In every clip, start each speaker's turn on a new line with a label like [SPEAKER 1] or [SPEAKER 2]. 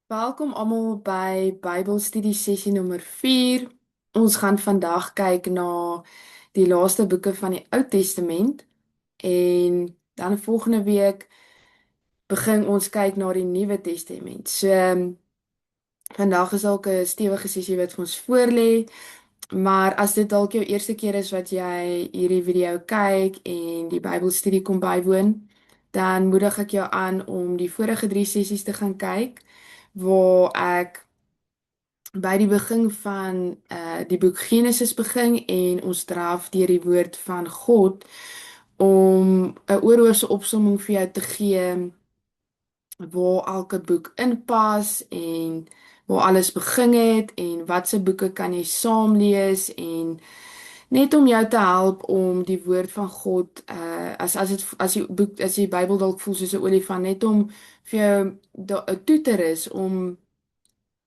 [SPEAKER 1] Welkom almal by Bybelstudie sessie nommer 4. Ons gaan vandag kyk na die laaste boeke van die Ou Testament en dan volgende week begin ons kyk na die Nuwe Testament. Vandag is dalk 'n stewige sessie wat vir ons voorlê, maar as dit dalk jou eerste keer is wat jy hierdie video kyk en die Bybelstudie kom bywoon, dan moedig ek jou aan om die vorige 3 sessies te gaan kyk waar ek by die begin van die boek Genesis begin en ons draf deur die woord van God om 'n oorhoofse opsomming vir jou te gee waar elke boek inpas en waar alles begin het en watse boeke kan jy saam lees en net om jou te help om die woord van God as die Bybel dalk voel soos 'n olifant net om vir jou toe te rus om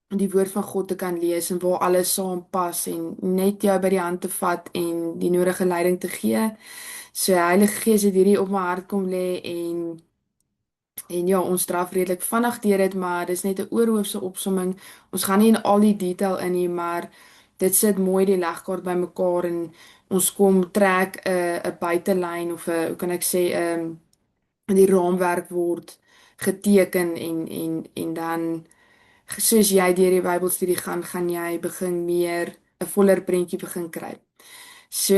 [SPEAKER 1] die woord van God te kan lees en waar alles saam pas en net jou by die hand te vat en die nodige leiding te gee. So Heilige Gees het hierdie op my hart kom lê en ja, ons draf redelik vinnig deur dit, maar dis net 'n oorhoofse opsomming. Ons gaan nie in al die detail in nie, maar dit sit mooi die legkaart bymekaar en ons kom trek 'n buitelyn of 'n hoe kan ek sê die raamwerk word geteken en dan soos jy deur die Bybelstudie gaan, gaan jy begin meer 'n voller prentjie begin kry. So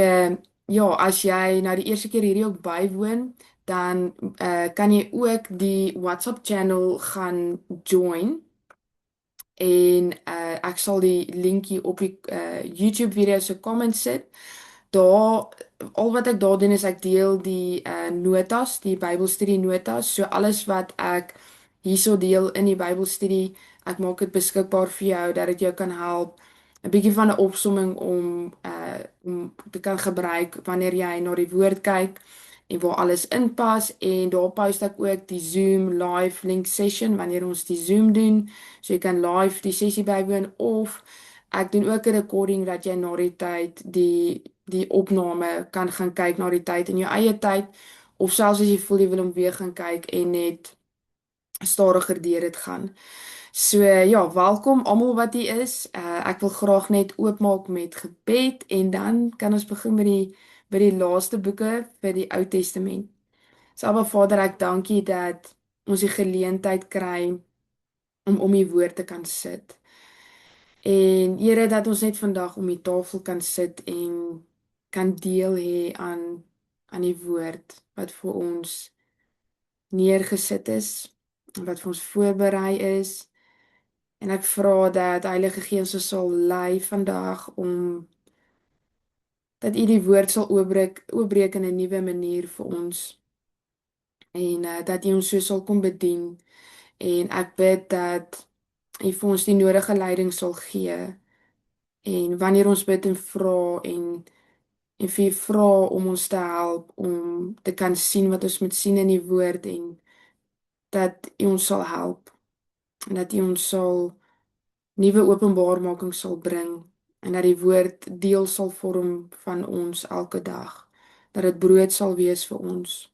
[SPEAKER 1] ja, as jy nou die eerste keer hierdie ook bywoon, dan kan jy ook die WhatsApp channel gaan join en ek sal die linkie op die YouTube video se comment sit. Daar al wat ek daar doen is ek deel die notas, die Bybelstudie notas, so alles wat ek hierso deel in die Bybelstudie, ek maak dit beskikbaar vir jou dat dit jou kan help 'n bietjie van 'n opsomming om te kan gebruik wanneer jy na die woord kyk en waar alles inpas en daar post ek ook die Zoom live link session wanneer ons die Zoom doen, so jy kan live die sessie bywoon of ek doen ook 'n recording dat jy na die tyd die opname kan gaan kyk na die tyd in jou eie tyd of selfs as jy voel jy wil hom weer gaan kyk en net stadiger deur dit gaan. So ja, welkom almal wat hier is. Ek wil graag net oopmaak met gebed en dan kan ons begin met die laaste boeke vir die Ou Testament. So Abba Vader, ek dank U dat ons die geleentheid kry om U woord te kan sit. En Here, dat ons net vandag om die tafel kan sit en kan deel hê aan die woord wat vir ons neergesit is, wat vir ons voorberei is. En ek vra dat Heilige Gees ons sal lei vandag om dat U die woord sal oopbreek in 'n nuwe manier vir ons en dat U ons so sal kom bedien en ek bid dat U vir ons die nodige leiding sal gee en wanneer ons bid en vra en vir U vra om ons te help om te kan sien wat ons moet sien in die woord en dat U ons sal help en dat U ons sal nuwe openbaarmaking sal bring en dat die woord deel sal vorm van ons elke dag. Dat dit brood sal wees vir ons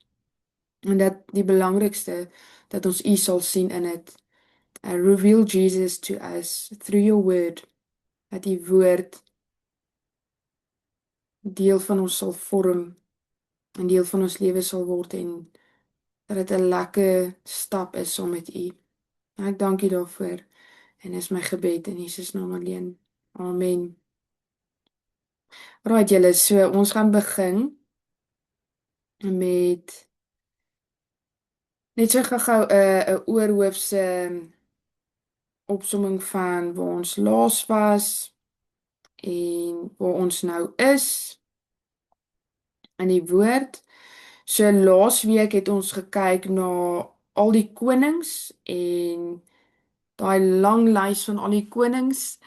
[SPEAKER 1] en dat die belangrikste dat ons U sal sien in dit. Reveal Jesus to us through your word. Dat die woord deel van ons sal vorm en deel van ons lewe sal word en dat dit 'n lekker stap is saam met U. En ek dank U daarvoor en is my gebed in Jesus naam alleen. Amen. Right julle, so ons gaan begin met net so gou-gou 'n oorhoofse opsomming van waar ons laas was en waar ons nou is in die woord. So laasweek het ons gekyk na al die konings en daai lang lys van al die konings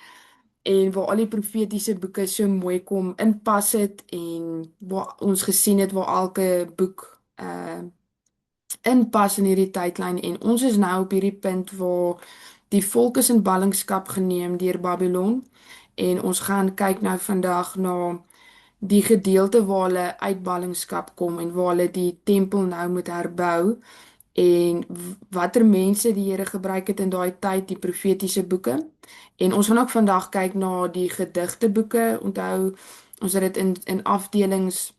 [SPEAKER 1] en waar al die profetiese boeke so mooi kom inpas het en waar ons gesien het waar elke boek inpas in hierdie tydlyn en ons is nou op hierdie punt waar die volk is in ballingskap geneem deur Babylon en ons gaan kyk nou vandag na die gedeelte waar hulle uit ballingskap kom en waar hulle die tempel nou moet herbou en watter mense die Here gebruik het in daai tyd, die profetiese boeke. En ons gaan ook vandag kyk na die gedigte boeke. Onthou, ons het dit in afdelings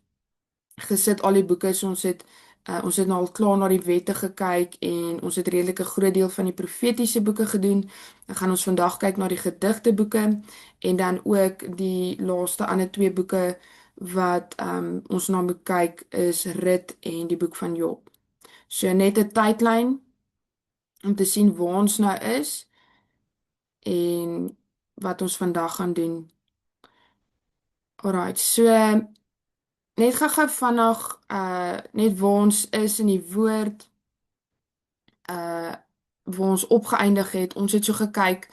[SPEAKER 1] gesit, al die boeke. So ons het nou al klaar na die wette gekyk en ons het redelik 'n groot deel van die profetiese boeke gedoen. Dan gaan ons vandag kyk na die gedigte boeke en dan ook die laaste ander twee boeke wat ons na moet kyk is Rut en die boek van Job. So net 'n tydlyn om te sien waar ons nou is en wat ons vandag gaan doen. Alright, so net gou-gou vinnig net waar ons is in die woord, uh waar ons opgeëindig het. Ons het so gekyk.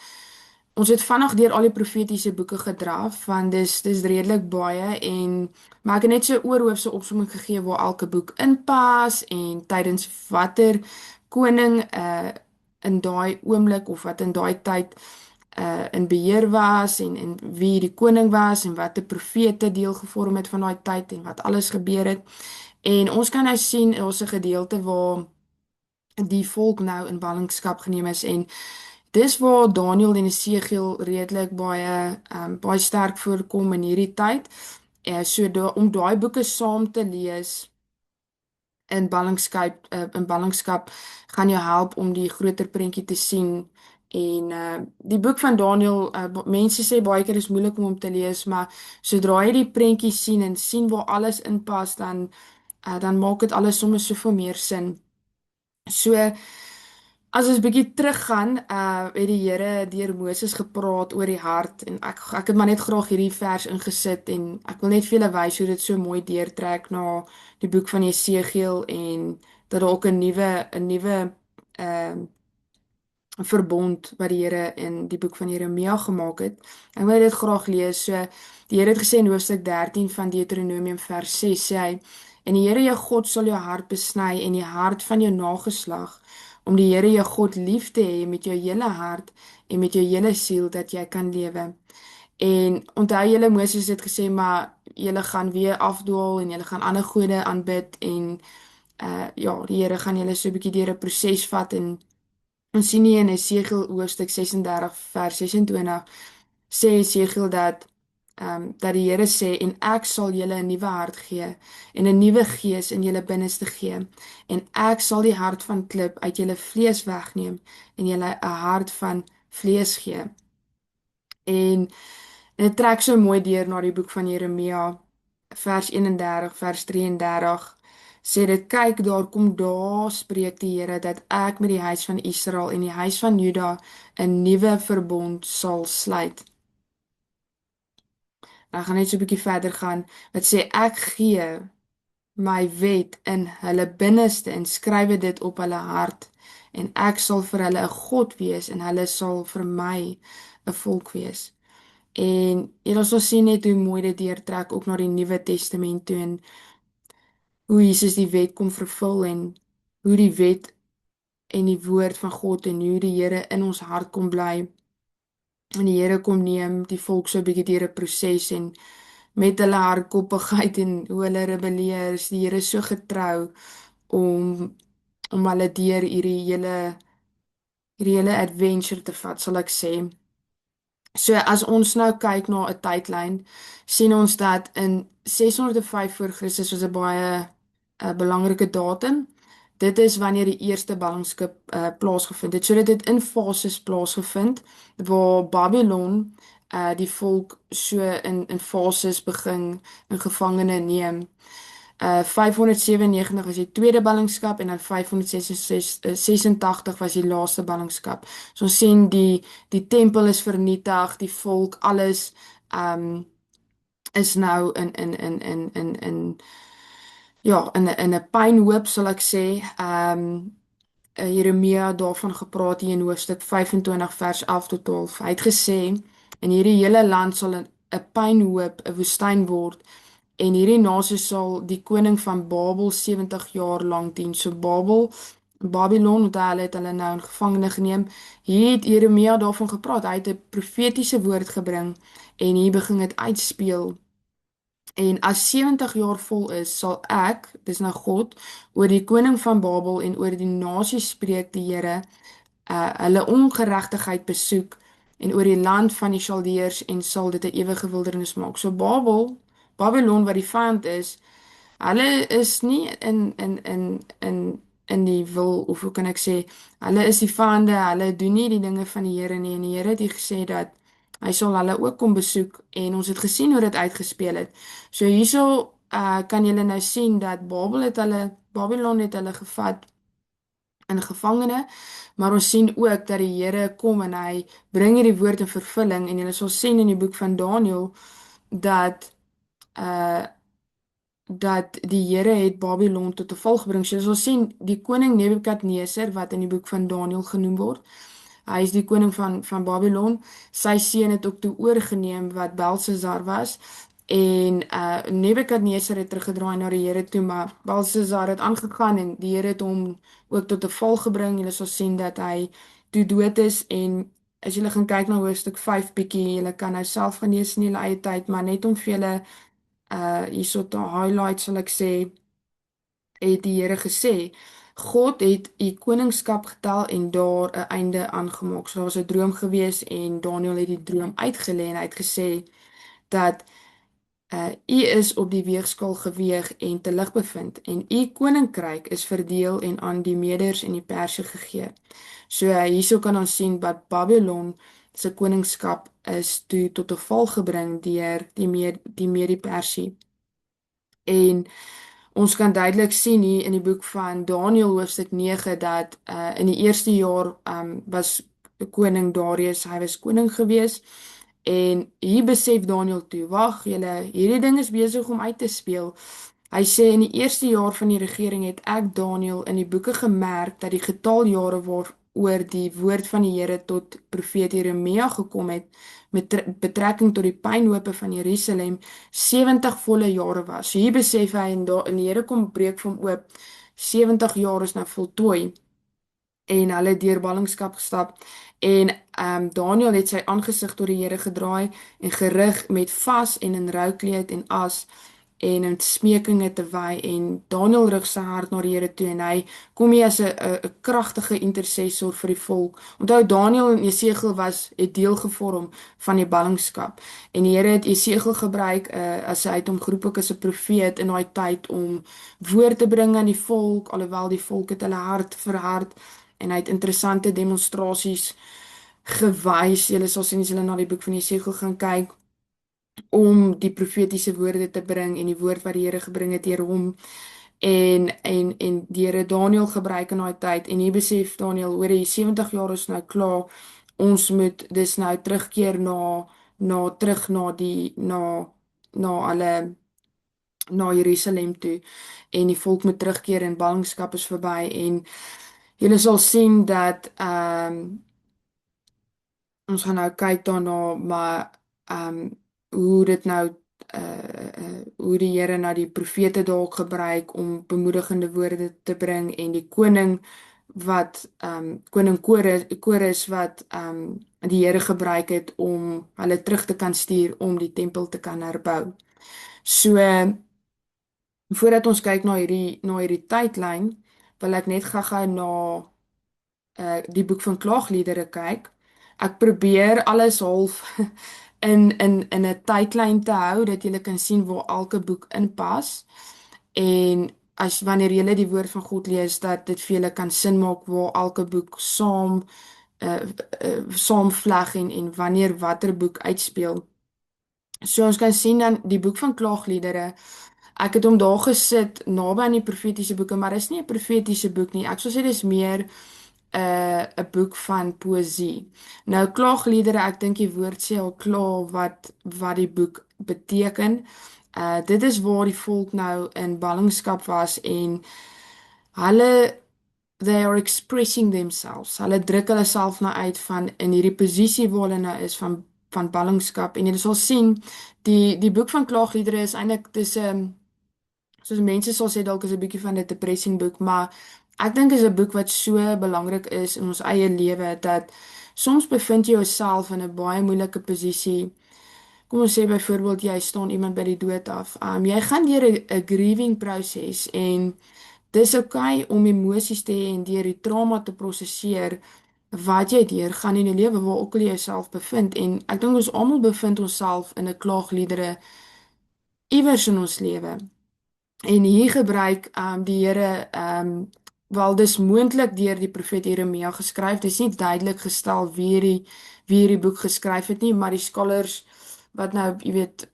[SPEAKER 1] Ons het vinnig deur al die profetiese boeke gedraf want dis redelik baie en maar ek het net so oorhoofse opsomming gegee waar elke boek inpas en tydens watter koning in daai oomblik of wat in daai tyd in beheer was en wie die koning was en wat die profete deel gevorm het van daai tyd en wat alles gebeur het. En ons kan nou sien ons 'n gedeelte waar die volk nou in ballingskap geneem is en dis waar Daniël en Esegiel redelik baie sterk voorkom in hierdie tyd. Om daai boeke saam te lees in ballingskap gaan jou help om die groter prentjie te sien. En die boek van Daniël, mense sê baie keer is moeilik om hom te lees, maar sodra jy die prentjie sien en sien waar alles inpas, dan maak dit alles sommer soveel meer sin. So as ons bietjie teruggaan, het die Here deur Moses gepraat oor die hart en ek het maar net graag hierdie vers ingesit en ek wil net vir julle wys hoe dit so mooi deurtrek na die boek van Jesegiel en dat daar ook 'n nuwe ehm verbond wat die Here in die boek van Jeremia gemaak het. Ek wil dit graag lees. So die Here het gesê in hoofstuk 13 van Deuteronomium vers 6 sê hy: "En die Here jou God sal jou hart besny en die hart van jou nageslag om die Here jou God lief te hê met jou hele hart en met jou hele siel dat jy kan lewe." En onthou julle Moses het gesê maar julle gaan weer afdwaal en julle gaan ander gode aanbid en ja, die Here gaan julle so 'n bietjie deur 'n proses vat en ons sien nie in Esegiel hoofstuk 36 vers 26 sê Esegiel dat die Here sê en ek sal julle 'n nuwe hart gee en 'n nuwe gees in julle binneste gee en ek sal die hart van klip uit julle vlees wegneem en julle 'n hart van vlees gee. En dit trek so mooi deur na die boek van Jeremia vers 31 vers 33 sê dit: "Kyk, daar kom daar spreek die Here dat ek met die huis van Israel en die huis van Juda 'n nuwe verbond sal sluit." Dan gaan net so 'n bietjie verder gaan wat sê ek gee my wet in hulle binneste en skrywe dit op hulle hart en ek sal vir hulle 'n God wees en hulle sal vir my 'n volk wees. En ons sal sien net hoe mooi dit deurtrek ook na die Nuwe Testament toe en hoe Jesus die wet kom vervul en hoe die wet en die woord van God en hoe die Here in ons hart kom bly. En die Here kom neem die volk so 'n bietjie deur 'n proses en met hulle hardkoppigheid en hoe hulle rebelleer, is die Here so getrou om hulle deur hierdie hele adventure te vat, sal ek sê. So as ons nou kyk na 'n tydlyn, sien ons dat in 605 voor Christus was 'n baie belangrike datum. Dit is wanneer die eerste ballingskap plaasgevind het. So dit het in fases plaasgevind waar Babylon die volk so in fases begin in gevangene neem. 597 was die tweede ballingskap en dan 586 was die laaste ballingskap. So ons sien die tempel is vernietig, die volk, alles is nou in ja, in 'n pynhoop sal ek sê. Jeremia daarvan gepraat hier in hoofstuk 25 vers 11 tot 12. Hy het gesê en hierdie hele land sal 'n pynhoop, 'n woestyn word. En hierdie nasie sal die koning van Babel 70 jaar lank dien. So Babylon, wat hulle het hulle nou in gevangene geneem. Hier het Jeremia daarvan gepraat. Hy het 'n profetiese woord gebring en hier begin dit uitspeel En as 70 jaar vol is, sal ek, dis nou God, oor die koning van Babel en oor die nasies spreek die Here, hulle ongeregtigheid besoek en oor die land van die Chaldeërs en sal dit 'n ewige wildernis maak. So Babylon wat die vyand is, hulle is nie in die wil, of hoe kan ek sê, hulle is die vyande, hulle doen nie die dinge van die Here nie en die Here het hier gesê dat hy sal hulle ook kom besoek en ons het gesien hoe dit uitgespeel het. So hierso kan julle nou sien dat Babylon het hulle gevat in gevangene, maar ons sien ook dat die Here kom en hy bring hierdie woord in vervulling en julle sal sien in die boek van Daniël dat uh dat die Here het Babylon tot 'n val gebring. So ons sien die koning Nebukadneser wat in die boek van Daniël genoem word. Hy is die koning van Babylon. Sy seun het ook toe oorgeneem wat Belsasar was. En Nebukadneser het teruggedraai na die Here toe, maar Belsasar het aangegaan en die Here het hom ook tot 'n val gebring. Jy sal sien dat hy toe dood is en as jy gaan kyk na hoofstuk 5 bietjie, jy kan nou self gaan lees in jou eie tyd, maar net om vir julle hierso te highlight sal ek sê het die Here gesê, God het u koningskap getel en daar 'n einde aangemaak. So daar was 'n droom gewees en Daniël het die droom uitgelê en hy het gesê dat u is op die weegskaal geweeg en te lig bevind en u koninkryk is verdeel en aan die Meders en die Perse gegee. So hierso kan ons sien dat Babylon se koningskap is toe tot 'n val gebring deur die Mede-Persie. En ons kan duidelik sien hier in die boek van Daniël hoofstuk 9 dat in die eerste jaar was koning Darius, hy was koning gewees en hier besef Daniël toe, wag, hierdie ding is besig om uit te speel. Hy sê in die eerste jaar van die regering het ek Daniël in die boeke gemerk dat die getal jare waaroor die woord van die Here tot profeet Jeremia gekom het met betrekking tot die pynhope van Jerusalem 70 volle jare was. So hier besef hy en daar in die Here kom breek vir hom oop 70 jaar is nou voltooi en hulle het deur ballingskap gestap en Daniël het sy aangesig tot die Here gedraai en gerig met vas en in roukleed en as en in smekinge te wy en Daniël rig sy hart na die Here toe en hy kom hier as 'n kragtige intercessor vir die volk. Onthou Daniël en Jesegiel het deel gevorm van die ballingskap en die Here het Jesegiel gebruik as hy het hom geroep ook as 'n profeet in daai tyd om woord te bring aan die volk alhoewel die volk het hulle hart verhard en hy het interessante demonstrasies gewys. Julle sal sien as julle na die boek van Jesegiel gaan kyk om die profetiese woorde te bring en die woord wat die Here gebring het deur hom en die Here Daniël gebruik in daai tyd en hier besef Daniël hoor die 70 jaar is nou klaar. Ons moet dis nou terugkeer terug na alle na Jerusalem toe en die volk moet terugkeer en ballingskap is verby en julle sal sien dat ons gaan nou kyk daarna maar hoe dit nou hoe die Here nou die profete dalk gebruik om bemoedigende woorde te bring en die koning wat koning Kores wat die Here gebruik het om hulle terug te kan stuur om die tempel te kan herbou. So voordat ons kyk na hierdie tydlyn, wil ek net gou-gou na die boek van klaagliedere kyk. Ek probeer alles half in 'n tydlyn te hou dat jy kan sien waar elke boek inpas. En as wanneer jy die woord van God lees dat dit vir julle kan sin maak waar elke boek saamvleg en wanneer watter boek uitspeel. So ons kan sien dan die boek van klaagliedere. Ek het hom daar gesit naby aan die profetiese boeke, maar dis nie 'n profetiese boek nie. Ek sou sê dis meer 'n boek van poësie. Nou klaagliedere, ek dink die woord sê al klaar wat die boek beteken. Dit is waar die volk nou in ballingskap was en hulle they are expressing themselves. Hulle druk hulle self nou uit van in hierdie posisie waar hulle nou is van ballingskap en jy sal sien die boek van klaagliedere is eintlik dis 'n soos mense sal sê dalk is 'n bietjie van 'n depressing boek, maar ek dink is 'n boek wat so belangrik is in ons eie lewe dat soms bevind jy jouself in 'n baie moeilike posisie kom ons sê byvoorbeeld jy staan iemand by die dood af. Jy gaan deur 'n grieving proses en dis okay om emosies te hê en deur die trauma te prosesseer wat jy deur gaan in die lewe waar ook al jy jouself bevind en ek dink ons almal bevind onsself in 'n klaagliedere iewers in ons lewe. En hier gebruik die Here wel dis moontlik deur die profeet Jeremia geskryf. Dis nie duidelik gestel wie hierdie boek geskryf het nie, maar die scholars wat nou, jy weet,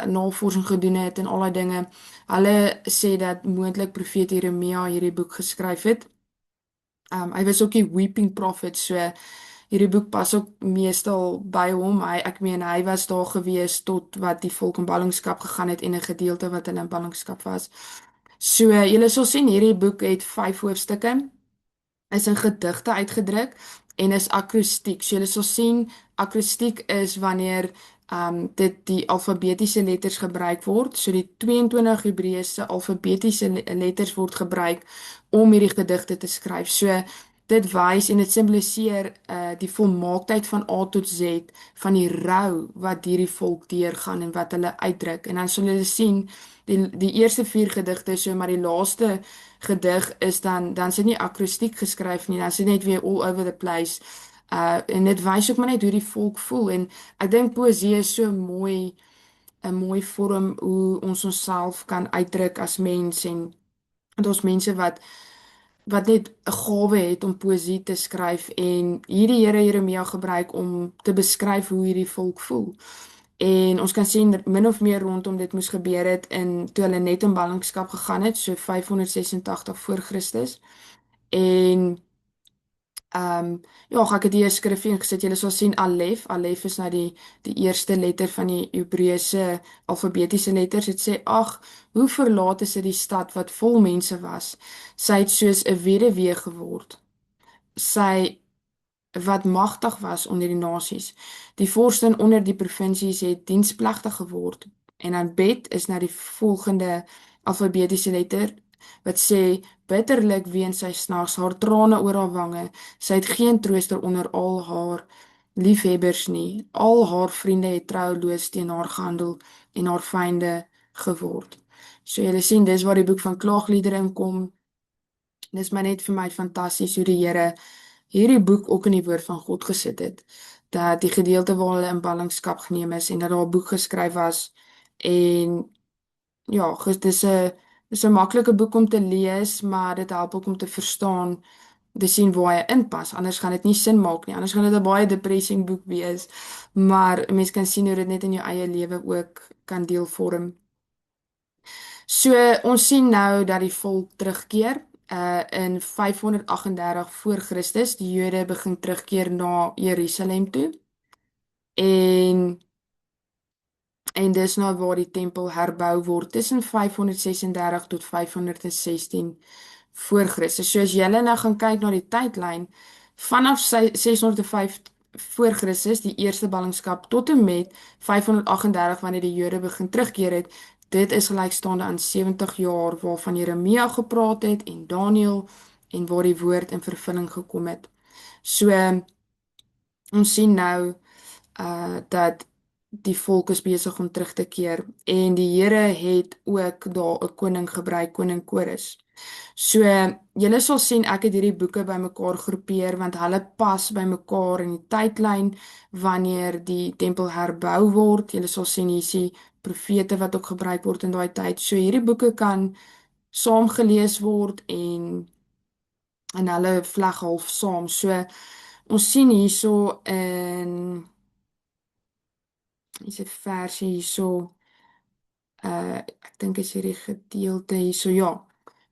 [SPEAKER 1] navorsing gedoen het en al daai dinge, hulle sê dat moontlik profeet Jeremia hierdie boek geskryf het. Hy was ook die weeping prophet, so hierdie boek pas ook meestal by hom. Ek meen hy was daar gewees tot wat die volk in ballingskap gegaan het en 'n gedeelte wat hulle in ballingskap was. So julle sal sien hierdie boek het 5 hoofstukke, is in gedigte uitgedruk en is akrostiek. So julle sal sien akrostiek is wanneer dit die alfabetiese letters gebruik word. So die 22 Hebreëse alfabetiese letters word gebruik om hierdie gedigte te skryf. So dit wys en dit simboliseer die volmaaktheid van A tot Z van die rou wat hierdie volk deurgaan en wat hulle uitdruk. En dan sal julle sien die eerste 4 gedigte so, maar die laaste gedig is dan is dit nie akrostiek geskryf nie, dan is dit net weer all over the place. En dit wys ook maar net hoe die volk voel en ek dink poësie is so mooi, 'n mooi vorm hoe ons onsself kan uitdruk as mens en ons mense wat net 'n gawe het om poësie te skryf en hierdie Here Jeremia gebruik om te beskryf hoe hierdie volk voel. En ons kan sien dat min of meer rondom dit moes gebeur het in toe hulle net in ballingskap gegaan het, so 586 voor Christus. En ja, ek het hier 'n skrifgie gesit. Julle sal sien Alef. Alef is nou die eerste letter van die Hebreëse alfabetiese letters. Dit sê: "Ag, hoe verlaat is dit die stad wat vol mense was. Sy het soos 'n weduwee geword. Sy wat magtig was onder die nasies. Die vorste onder die provinsies het diensplegtig geword." En dan Bet is nou die volgende alfabetiese letter wat sê: "Bitterlik ween sy snags, haar trane oor haar wange. Sy het geen trooster onder al haar liefhebbers nie. Al haar vriende het trouloos teen haar gehandel en haar vyande geword." So julle sien, dis waar die boek van Klaagliedere inkom. Dis maar net vir my fantasties hoe die Here hierdie boek ook in die woord van God gesit het. Dat die gedeelte waar hulle in ballingskap geneem is en dat daar 'n boek geskryf was en ja, dis 'n maklike boek om te lees, maar dit help ook om te verstaan, te sien waar hy inpas. Anders gaan dit nie sin maak nie. Anders gaan dit 'n baie depressing boek wees. Maar 'n mens kan sien hoe dit net in jou eie lewe ook kan deel vorm. So ons sien nou dat die volk terugkeer in 538 voor Christus. Die Jode begin terugkeer na Jerusalem toe. En dis nou waar die tempel herbou word tussen 536 tot 516 voor Christus. So as julle nou gaan kyk na die tydlyn vanaf 605 voor Christus, die eerste ballingskap, tot en met 538 wanneer die Jode begin terugkeer het, dit is gelykstaande aan 70 jaar waarvan Jeremia gepraat het en Daniël en waar die woord in vervulling gekom het. So ons sien nou dat die volk is besig om terug te keer en die Here het ook daar 'n koning gebruik, koning Kores. So julle sal sien ek het hierdie boeke bymekaar groepeer want hulle pas bymekaar in die tydlyn wanneer die tempel herbou word. Julle sal sien hier is die profete wat ook gebruik word in daai tyd. So hierdie boeke kan saam gelees word en hulle vleg half saam. So ons sien hierso is 'n versie hierso. Ek dink is hierdie gedeelte hierso, ja.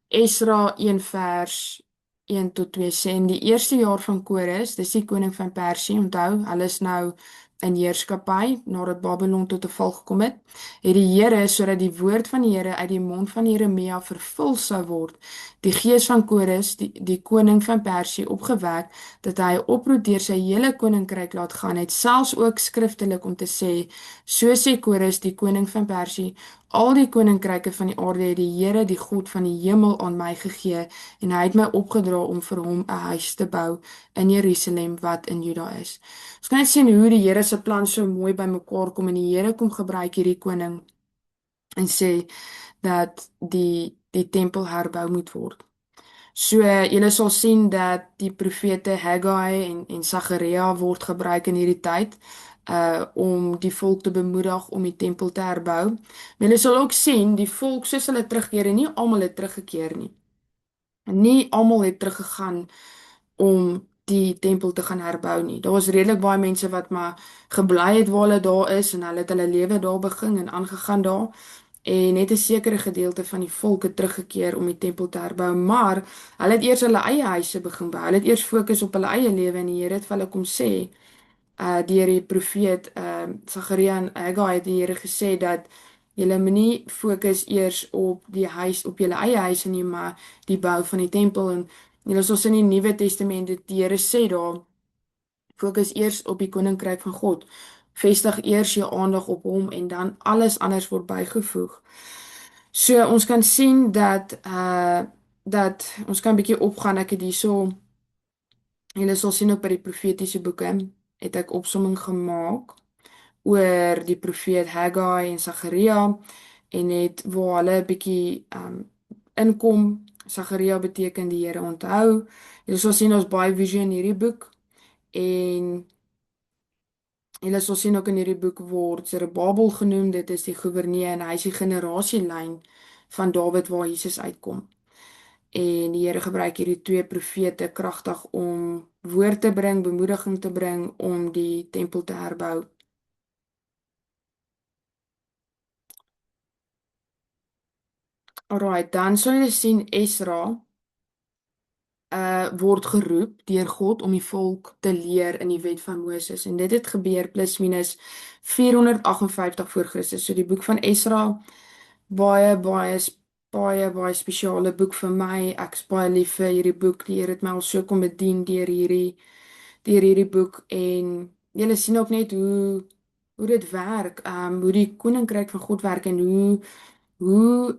[SPEAKER 1] Esra 1 vers 1 tot 2 sê in die eerste jaar van Kores, dis die koning van Persië, onthou, hulle is nou in heerskappy nadat Babylon tot 'n val gekom het die Here sodat die woord van die Here uit die mond van Jeremia vervul sou word. Die gees van Kores, die koning van Persië, opgewek dat hy 'n oproep deur sy hele koninkryk laat gaan het, selfs ook skriftelik om te sê: "So sê Kores, die koning van Persië, al die koninkryke van die aarde het die Here, die God van die hemel aan my gegee en hy het my opgedra om vir hom 'n huis te bou in Jerusalem wat in Juda is. Ons kan net sien hoe die Here se plan so mooi bymekaar kom en die Here kom gebruik hierdie koning en sê dat die tempel herbou moet word. So julle sal sien dat die profete Haggai en Sagaria word gebruik in hierdie tyd om die volk te bemoedig om die tempel te herbou. Maar julle sal ook sien die volk soos hulle terugkeer en nie almal het teruggekeer nie. Nie almal het teruggegaan om die tempel te gaan herbou nie. Daar was redelik baie mense wat maar gebly het waar hulle daar is en hulle het hulle lewe daar begin en aangegaan daar. En net 'n sekere gedeelte van die volk het teruggekeer om die tempel te herbou, maar hulle het eers hulle eie huise begin bou. Hulle het eers fokus op hulle eie lewe en die Here het vir hulle kom sê, deur die profeet Sagaria en Haggai het die Here gesê dat julle moenie fokus eers op die huis, op julle eie huise nie, maar die bou van die tempel. En julle sal sien in die Nuwe Testament dat die Here sê daar, fokus eers op die koninkryk van God. Vestig eers jou aandag op hom en dan alles anders word bygevoeg. So ons kan sien dat ons kan 'n bietjie opgaan. Ek het hierso, julle sal sien ook by die profetiese boeke het ek opsomming gemaak oor die profeet Haggai en Sagaria en het waar hulle 'n bietjie inkom. Sagaria beteken die Here onthou. Julle sal sien ons baie visie in hierdie boek en julle sal sien ook in hierdie boek word Zerubbabel genoem. Dit is die goewerneur en hy is die generasielyn van Dawid waar Jesus uitkom. En die Here gebruik hierdie twee profete kragtig om woord te bring, bemoediging te bring om die tempel te herbou. Alright, dan sal jy sien Esra word geroep deur God om die volk te leer in die wet van Moses. En dit het gebeur plus minus 458 voor Christus. So die boek van Esra, baie spesiale boek vir my. Ek's baie lief vir hierdie boek. Die Here het my al so kom bedien deur hierdie boek en julle sien ook net hoe dit werk, hoe die koninkryk van God werk en hoe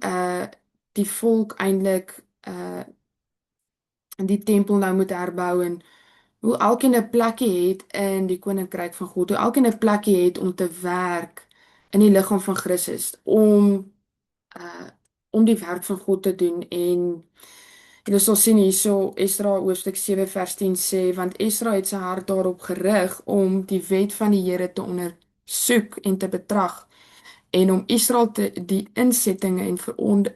[SPEAKER 1] die volk eintlik die tempel nou moet herbou en hoe elkeen 'n plekkie het in die koninkryk van God, hoe elkeen 'n plekkie het om te werk in die liggaam van Christus, uh om die werk van God te doen. En jy sal sien hierso Esra hoofstuk 7 vers 10 sê, want Esra het sy hart daarop gerig om die wet van die Here te ondersoek en te betrag en om Israel die insettinge en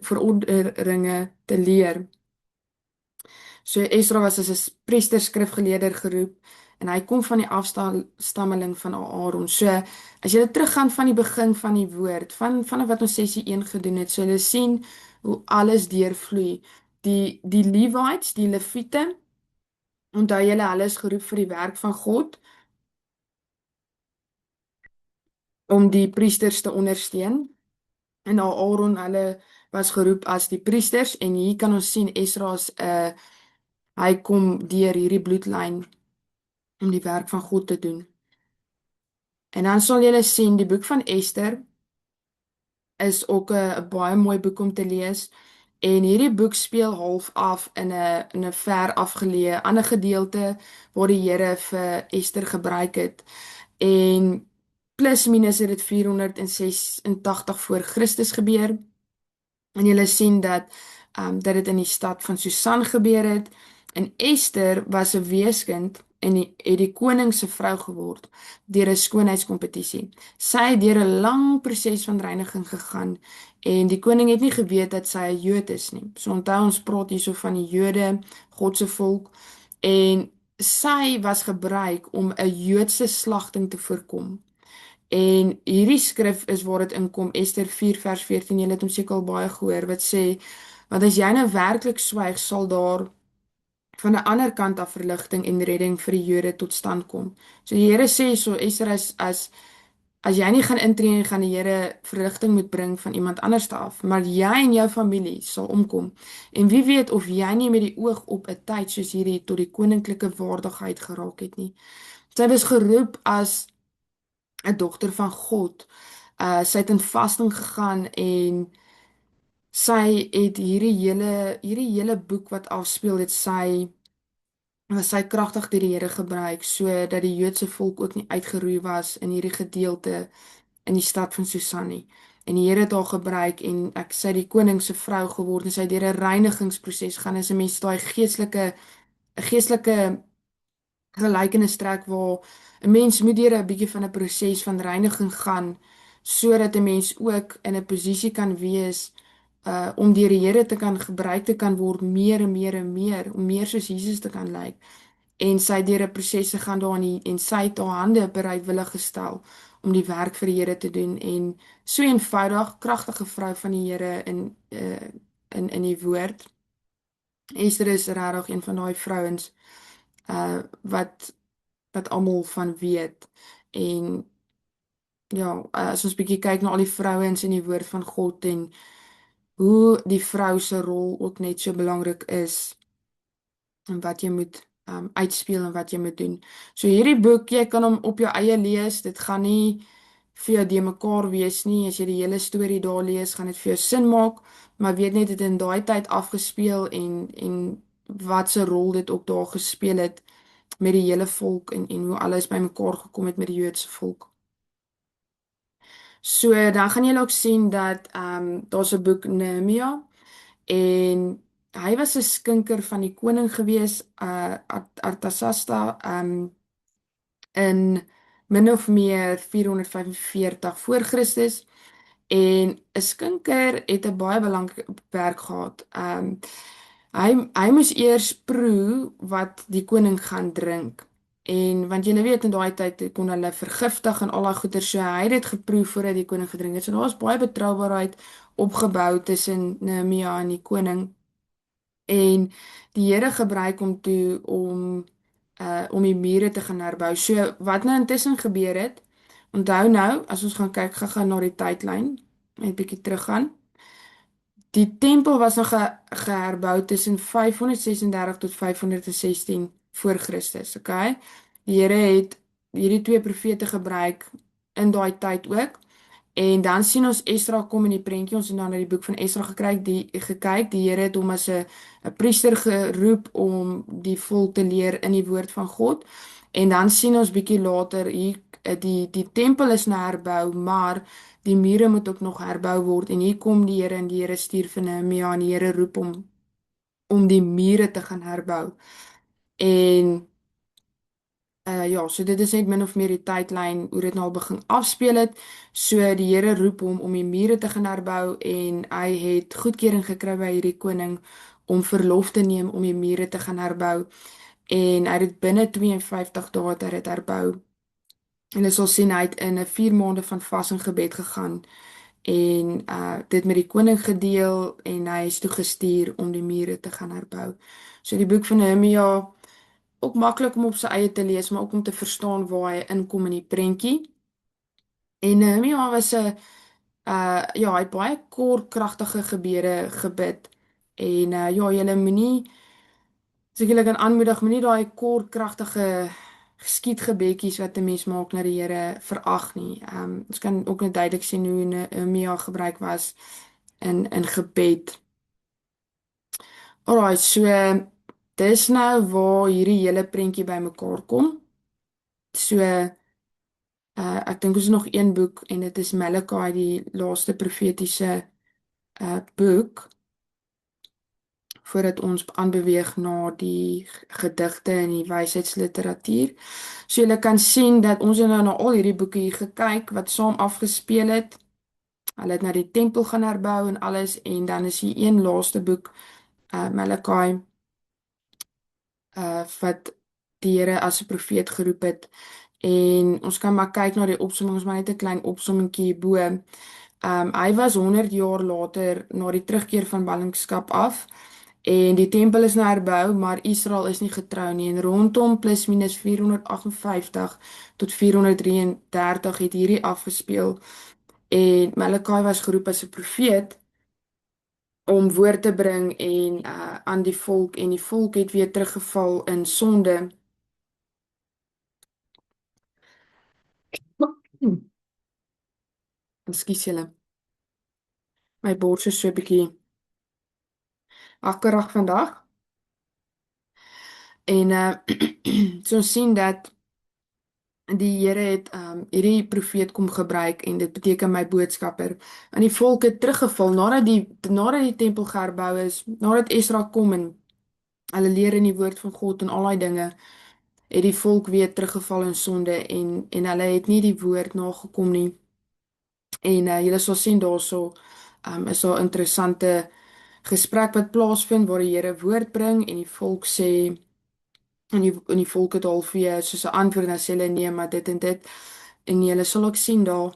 [SPEAKER 1] verordeninge te leer. So Esra was as 'n priester skrifgeleerder geroep en hy kom van die afstammeling van Aaron. So as jy teruggaan van die begin van die woord, vanaf wat ons sessie 1 gedoen het, so jy sien hoe alles deurvloei. Die Levites, die Lewiete, onthou julle hulle is geroep vir die werk van God om die priesters te ondersteun. En Aaron, hulle was geroep as die priesters en hier kan ons sien Esra's hy kom deur hierdie bloedlyn om die werk van God te doen. En dan sal julle sien die boek van Ester is ook 'n baie mooi boek om te lees. En hierdie boek speel half af in 'n ver afgeleë ander gedeelte waar die Here vir Ester gebruik het. En plus minus het dit 486 voor Christus gebeur. En julle sien dat dit in die stad van Susan gebeur het. En Ester was 'n weeskind en het die koning se vrou geword deur 'n skoonheidskompetisie. Sy het deur 'n lang proses van reiniging gegaan en die koning het nie geweet dat sy 'n Jood is nie. So onthou ons praat hierso van die Jode, God se volk, en sy was gebruik om 'n Joodse slagting te voorkom. En hierdie skrif is waar dit inkom, Ester 4 vers 14, julle het hom seker al baie gehoor, wat sê, want as jy nou werklik swyg, sal daar van 'n ander kant af verligting en redding vir die Jode tot stand kom. So die Here sê so, Ester, as jy nie gaan intree en gaan die Here verligting moet bring van iemand anders af, maar jy en jou familie sal omkom. En wie weet of jy nie met die oog op 'n tyd soos hierdie tot die koninklike waardigheid geraak het nie. Sy was geroep as 'n dogter van God, Sy het in vasting gegaan en sy het hierdie hele boek wat afspeel, het sy kragtig deur die Here gebruik sodat die Joodse volk ook nie uitgeroei was in hierdie gedeelte in die stad van Susan nie. En die Here het haar gebruik en sy het die koning se vrou geword en sy het deur 'n reinigingsproses gaan. As 'n mens daai geestelike gelykenis trek waar 'n mens moet deur 'n bietjie van 'n proses van reiniging gaan sodat 'n mens ook in 'n posisie kan wees om deur die Here te kan gebruik te kan word meer en meer en meer om meer soos Jesus te kan lyk. En sy het deur 'n proses gegaan daarin en sy het haar hande bereidwillig gestel om die werk vir die Here te doen en so eenvoudig kragtige vrou van die Here in die woord. Esther is regtig een van daai vrouens wat almal van weet. En ja, as ons bietjie kyk na al die vrouens in die woord van God en hoe die vrou se rol ook net so belangrik is en wat jy moet uitspeel en wat jy moet doen. So hierdie boek, jy kan hom op jou eie lees. Dit gaan nie vir jou de mekaar wees nie. As jy die hele storie daar lees, gaan dit vir jou sin maak, maar weet net dit het in daai tyd afgespeel en wat se rol dit ook daar gespeel het met die hele volk en hoe alles bymekaar gekom het met die Joodse volk. So dan gaan julle ook sien dat daar's 'n boek Nehemia en hy was 'n skinker van die koning gewees, Artasasta, in min of meer 445 voor Christus. En 'n skinker het 'n baie belangrike werk gehad. Hy moes eers proe wat die koning gaan drink. En want julle weet in daai tyd kon hulle vergiftig en al daai goeie, so hy het dit geproe voordat die koning gedrink het. So daar was baie betroubaarheid opgebou tussen Nehemia en die koning. En die Here gebruik hom toe om die mure te gaan herbou. So wat nou intussen gebeur het, onthou nou, as ons gaan kyk gaga na die tydlyn, net 'n bietjie teruggaan. Die tempel was nog geherbou tussen 536 tot 516 voor Christus, okay? Die Here het hierdie twee profete gebruik in daai tyd ook. En dan sien ons Esdra kom in die prentjie. Ons het dan na die boek van Esdra gekyk. Die Here het hom as 'n priester geroep om die volk te leer in die woord van God. En dan sien ons bietjie later hier die tempel is nou herbou, maar die mure moet ook nog herbou word. En hier kom die Here en die Here stuur vir Nehemia en die Here roep hom om die mure te gaan herbou. En ja, so dit is net min of meer die tydlyn hoe dit nou al begin afspeel het. So die Here roep hom om die mure te gaan herbou en hy het goedkeuring gekry by hierdie koning om verlof te neem om die mure te gaan herbou. En hy het dit binne 52 dae dit herbou. En ons sal sien hy het in 'n 4 maande van vas en gebed gegaan en dit met die koning gedeel en hy is toe gestuur om die mure te gaan herbou. So die boek van Nehemia ook maklik om op sy eie te lees, maar ook om te verstaan waar hy inkom in die prentjie. En Nehemia was 'n ja, hy het baie kort kragtige gebede gebid. En ja, julle moenie sekerlik kan aanmoedig, moenie daai kort kragtige geskiedgebedjies wat 'n mens maak na die Here verag nie. Ons kan ook net duidelik sien hoe Nehemia gebruik was in gebed. Alraai, so dis nou waar hierdie hele prentjie bymekaar kom. So ek dink ons het nog een boek en dit is Malekai, die laaste profetiese boek voordat ons aanbeweeg na die gedigte en die wysheidsliteratuur. So julle kan sien dat ons nou na al hierdie boeke hier gekyk wat saam afgespeel het. Hulle het na die tempel gaan herbou en alles en dan is hier een laaste boek Malekai wat die Here as 'n profeet geroep het. En ons kan maar kyk na die opsomming, ons maar net 'n klein opsommingkie hierbo. Hy was 100 jaar later na die terugkeer van ballingskap af en die tempel is nou herbou, maar Israel is nie getrou nie en rondom plus minus 458 tot 433 het hierdie afgespeel en Malekai was geroep as 'n profeet om woord te bring en aan die volk en die volk het weer teruggeval in sonde. Ekskuus julle. My bors is so 'n bietjie akkerig vandag. En so ons sien dat die Here het hierdie profeet kom gebruik en dit beteken my boodskapper. En die volk het teruggeval nadat die tempel geherbou is, nadat Esra kom en hulle leer in die woord van God en al daai dinge, het die volk weer teruggeval in sonde en hulle het nie die woord nagekom nie. En julle sal sien daarso is daar 'n interessante gesprek wat plaasvind waar die Here woord bring en die volk sê en die volk het half weer soos 'n antwoord en dan sê hulle nee, maar dit en dit en julle sal ook sien daar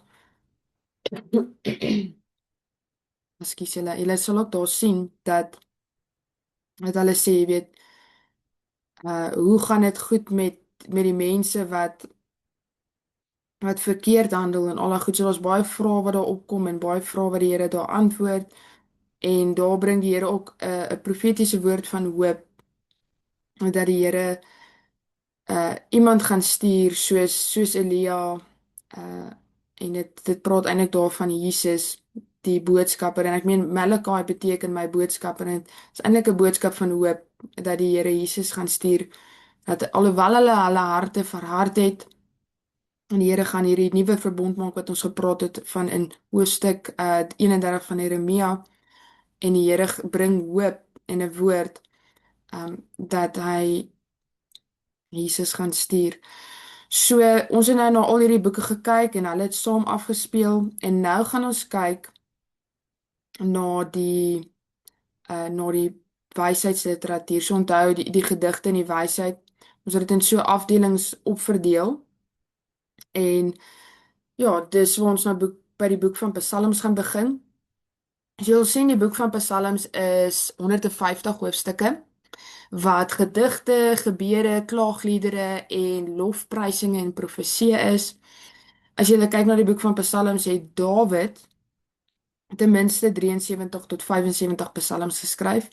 [SPEAKER 1] ekskuus julle sal ook daar sien dat hulle sê, jy weet, hoe gaan dit goed met die mense wat verkeerd handel en al daai goed. So daar's baie vrae wat daar opkom en baie vrae wat die Here daar antwoord. En daar bring die Here ook 'n profetiese woord van hoop dat die Here iemand gaan stuur soos Elia uh en dit praat eintlik daarvan Jesus die boodskapper en ek meen Malachi beteken my boodskapper en dit is eintlik 'n boodskap van hoop dat die Here Jesus gaan stuur dat alhoewel hulle harte verhard het en die Here gaan hierdie nuwe verbond maak wat ons gepraat het van in hoofstuk 31 van Jeremia en die Here bring hoop en 'n woord dat hy Jesus gaan stuur. So ons het nou na al hierdie boeke gekyk en hulle het saam afgespeel en nou gaan ons kyk na die wysheidsliteratuur. So onthou die gedigte en die wysheid. Ons het dit in so afdelings opverdeel en ja, dis waar ons nou by die boek van Psalms gaan begin. As jy wil sien die boek van Psalms is 150 hoofstukke wat gedigte, gebede, klaagliedere en lofprysinge en profeseë is. As jy kyk na die boek van Psalms, het Dawid ten minste 73 tot 75 psalms geskryf.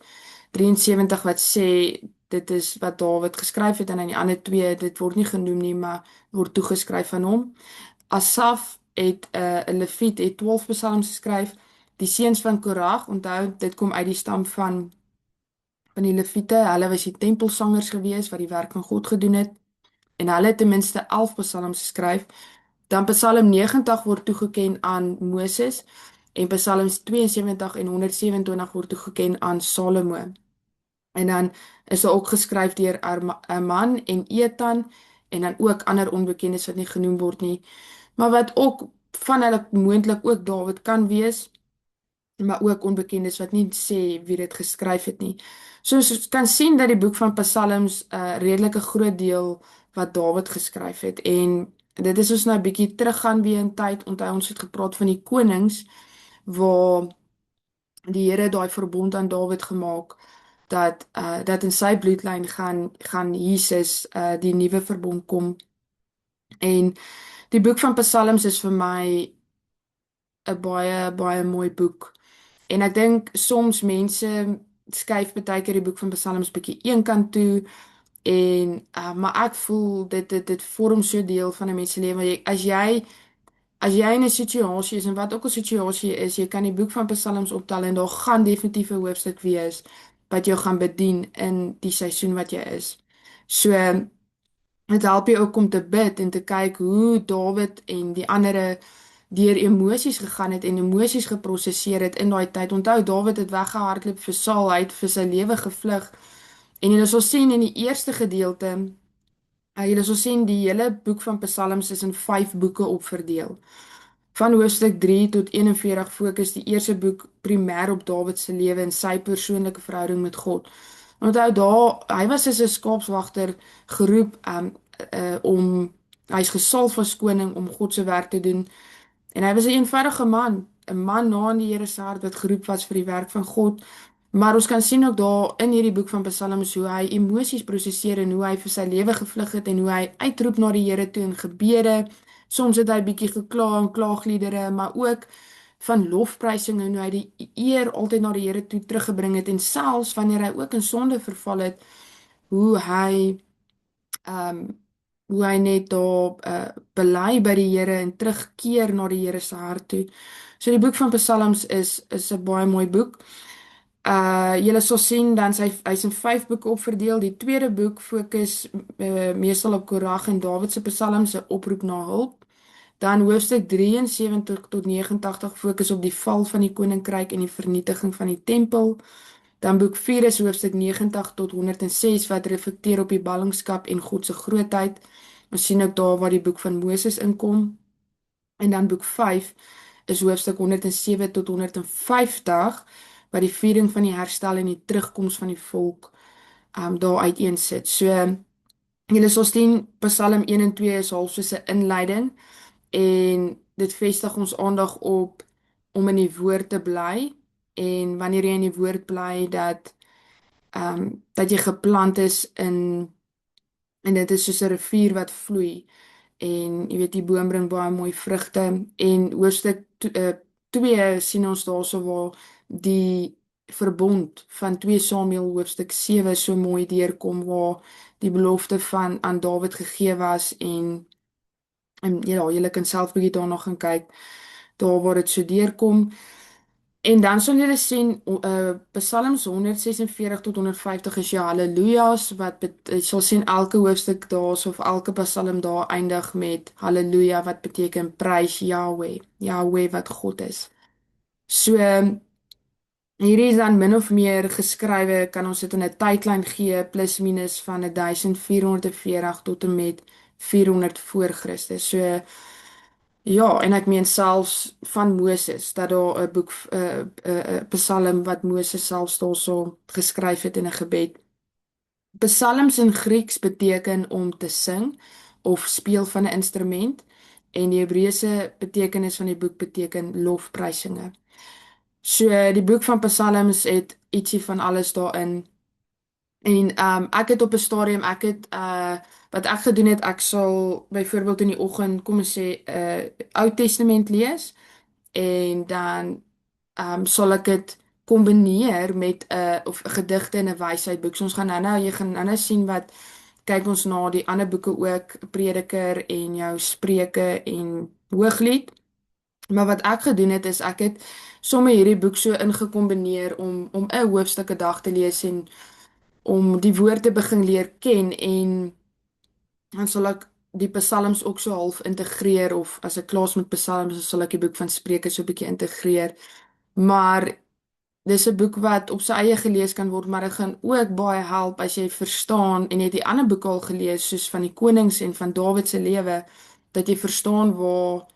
[SPEAKER 1] 73 wat sê dit is wat Dawid geskryf het en dan die ander twee, dit word nie genoem nie, maar word toegeskryf aan hom. Asaf het 'n Lewiet het 12 psalms geskryf. Die seuns van Korag, onthou dit kom uit die stam van die Lewiete. Hulle was die tempelsangers gewees wat die werk van God gedoen het en hulle het ten minste 11 psalms geskryf. Dan Psalm 90 word toegeken aan Moses en Psalms 72 en 127 word toegeken aan Salomo. En dan is daar ook geskryf deur Arman en Etan en dan ook ander onbekendes wat nie genoem word nie, maar wat ook van hulle moontlik ook Dawid kan wees, maar ook onbekendes wat nie sê wie dit geskryf het nie. So ons kan sien dat die boek van Psalms 'n redelike groot deel wat Dawid geskryf het en dit is ons nou 'n bietjie teruggaan weer in tyd. Onthou ons het gepraat van die konings waar die Here daai verbond aan Dawid gemaak dat in sy bloedlyn gaan Jesus die nuwe verbond kom. En die boek van Psalms is vir my 'n baie baie mooi boek. En ek dink soms mense skuif baie keer die boek van Psalms bietjie eenkant toe en maar ek voel dit vorm so deel van 'n mens se lewe. As jy in 'n situasie is en wat ook al situasie is, jy kan die boek van Psalms optel en daar gaan definitief 'n hoofstuk wees wat jou gaan bedien in die seisoen wat jy is. So dit help jou ook om te bid en te kyk hoe Dawid en die ander deur emosies gegaan het en emosies geprosesseer het in daai tyd. Onthou Dawid het weggehardloop vir Saul, hy het vir sy lewe gevlug. En jy sal sien in die eerste gedeelte, jy sal sien die hele boek van Psalms is in 5 boeke opverdeel. Van hoofstuk 3 tot 41 fokus die eerste boek primêr op Dawid se lewe en sy persoonlike verhouding met God. Onthou hy was as 'n skaapswagter geroep om hy's gesalf as koning om God se werk te doen. En hy was 'n eenvoudige man, 'n man na in die Here se hart wat geroep was vir die werk van God. Maar ons kan sien ook daar in hierdie boek van Psalms hoe hy emosies prosesseer en hoe hy vir sy lewe gevlug het en hoe hy uitroep na die Here toe in gebede. Soms het hy bietjie gekla en klaagliedere, maar ook van lofprysing en hoe hy die eer altyd na die Here toe teruggebring het en selfs wanneer hy ook in sonde verval het, hoe hy ehm hoe hy net daar bely by die Here en terugkeer na die Here se hart toe. So die boek van Psalms is 'n baie mooi boek. Julle sal sien dan hy's in 5 boeke opverdeel. Die tweede boek fokus meestal op Korag en Dawid se psalms, 'n oproep na hulp. Dan hoofstuk 73 tot 89 fokus op die val van die koninkryk en die vernietiging van die tempel. Dan boek 4 is hoofstuk 90 tot 106 wat reflekteer op die ballingskap en God se grootheid. Ons sien ook daar waar die boek van Moses inkom. En dan boek 5 is hoofstuk 107 tot 150 wat die viering van die herstel en die terugkoms van die volk daar uiteensit. So julle sal sien Psalm 1 en 2 is half soos 'n inleiding en dit vestig ons aandag op om in die woord te bly en wanneer jy in die woord bly dat jy geplant is en dit is soos 'n rivier wat vloei en jy weet die boom bring baie mooi vrugte en hoofstuk 2 sien ons daarso waar die verbond van 2 Samuel hoofstuk 7 so mooi deurkom waar die belofte van aan Dawid gegee was en ja, jy kan self bietjie daarna gaan kyk daar waar dit so deurkom. En dan sal julle sien Psalms 146 tot 150 is jou haleluja's jy sal sien elke hoofstuk daar of elke psalm daar eindig met haleluja wat beteken prys Yahweh, Yahweh wat God is. So hierdie is dan min of meer geskrywe, kan ons dit in 'n tydlyn gee plus minus van 1440 tot en met 400 voor Christus. So ja, en ek meen selfs van Moses dat daar 'n boek 'n Psalm wat Moses selfs daarso geskryf het in 'n gebed. Psalms in Grieks beteken om te sing of speel van 'n instrument en die Hebreëse betekenis van die boek beteken lofprysinge. So die boek van Psalms het ietsie van alles daarin. En ek het op 'n stadium wat ek gedoen het, ek sal byvoorbeeld in die oggend kom ons sê Ou Testament lees en dan sal ek dit kombineer met 'n of gedigte en 'n wysheidboek. So ons gaan jy gaan nou sien wat kyk ons na die ander boeke ook, Prediker en jou Spreuke en Hooglied. Maar wat ek gedoen het is ek het sommer hierdie boek so ingekombineer om 'n hoofstuk 'n dag te lees en om die woord te begin leer ken en dan sal ek die psalms ook so half integreer of as ek klaar is met psalms dan sal ek die boek van Spreuke so 'n bietjie integreer. Maar dis 'n boek wat op sy eie gelees kan word, maar dit gaan ook baie help as jy verstaan en jy het die ander boeke al gelees soos van die konings en van Dawid se lewe dat jy verstaan waar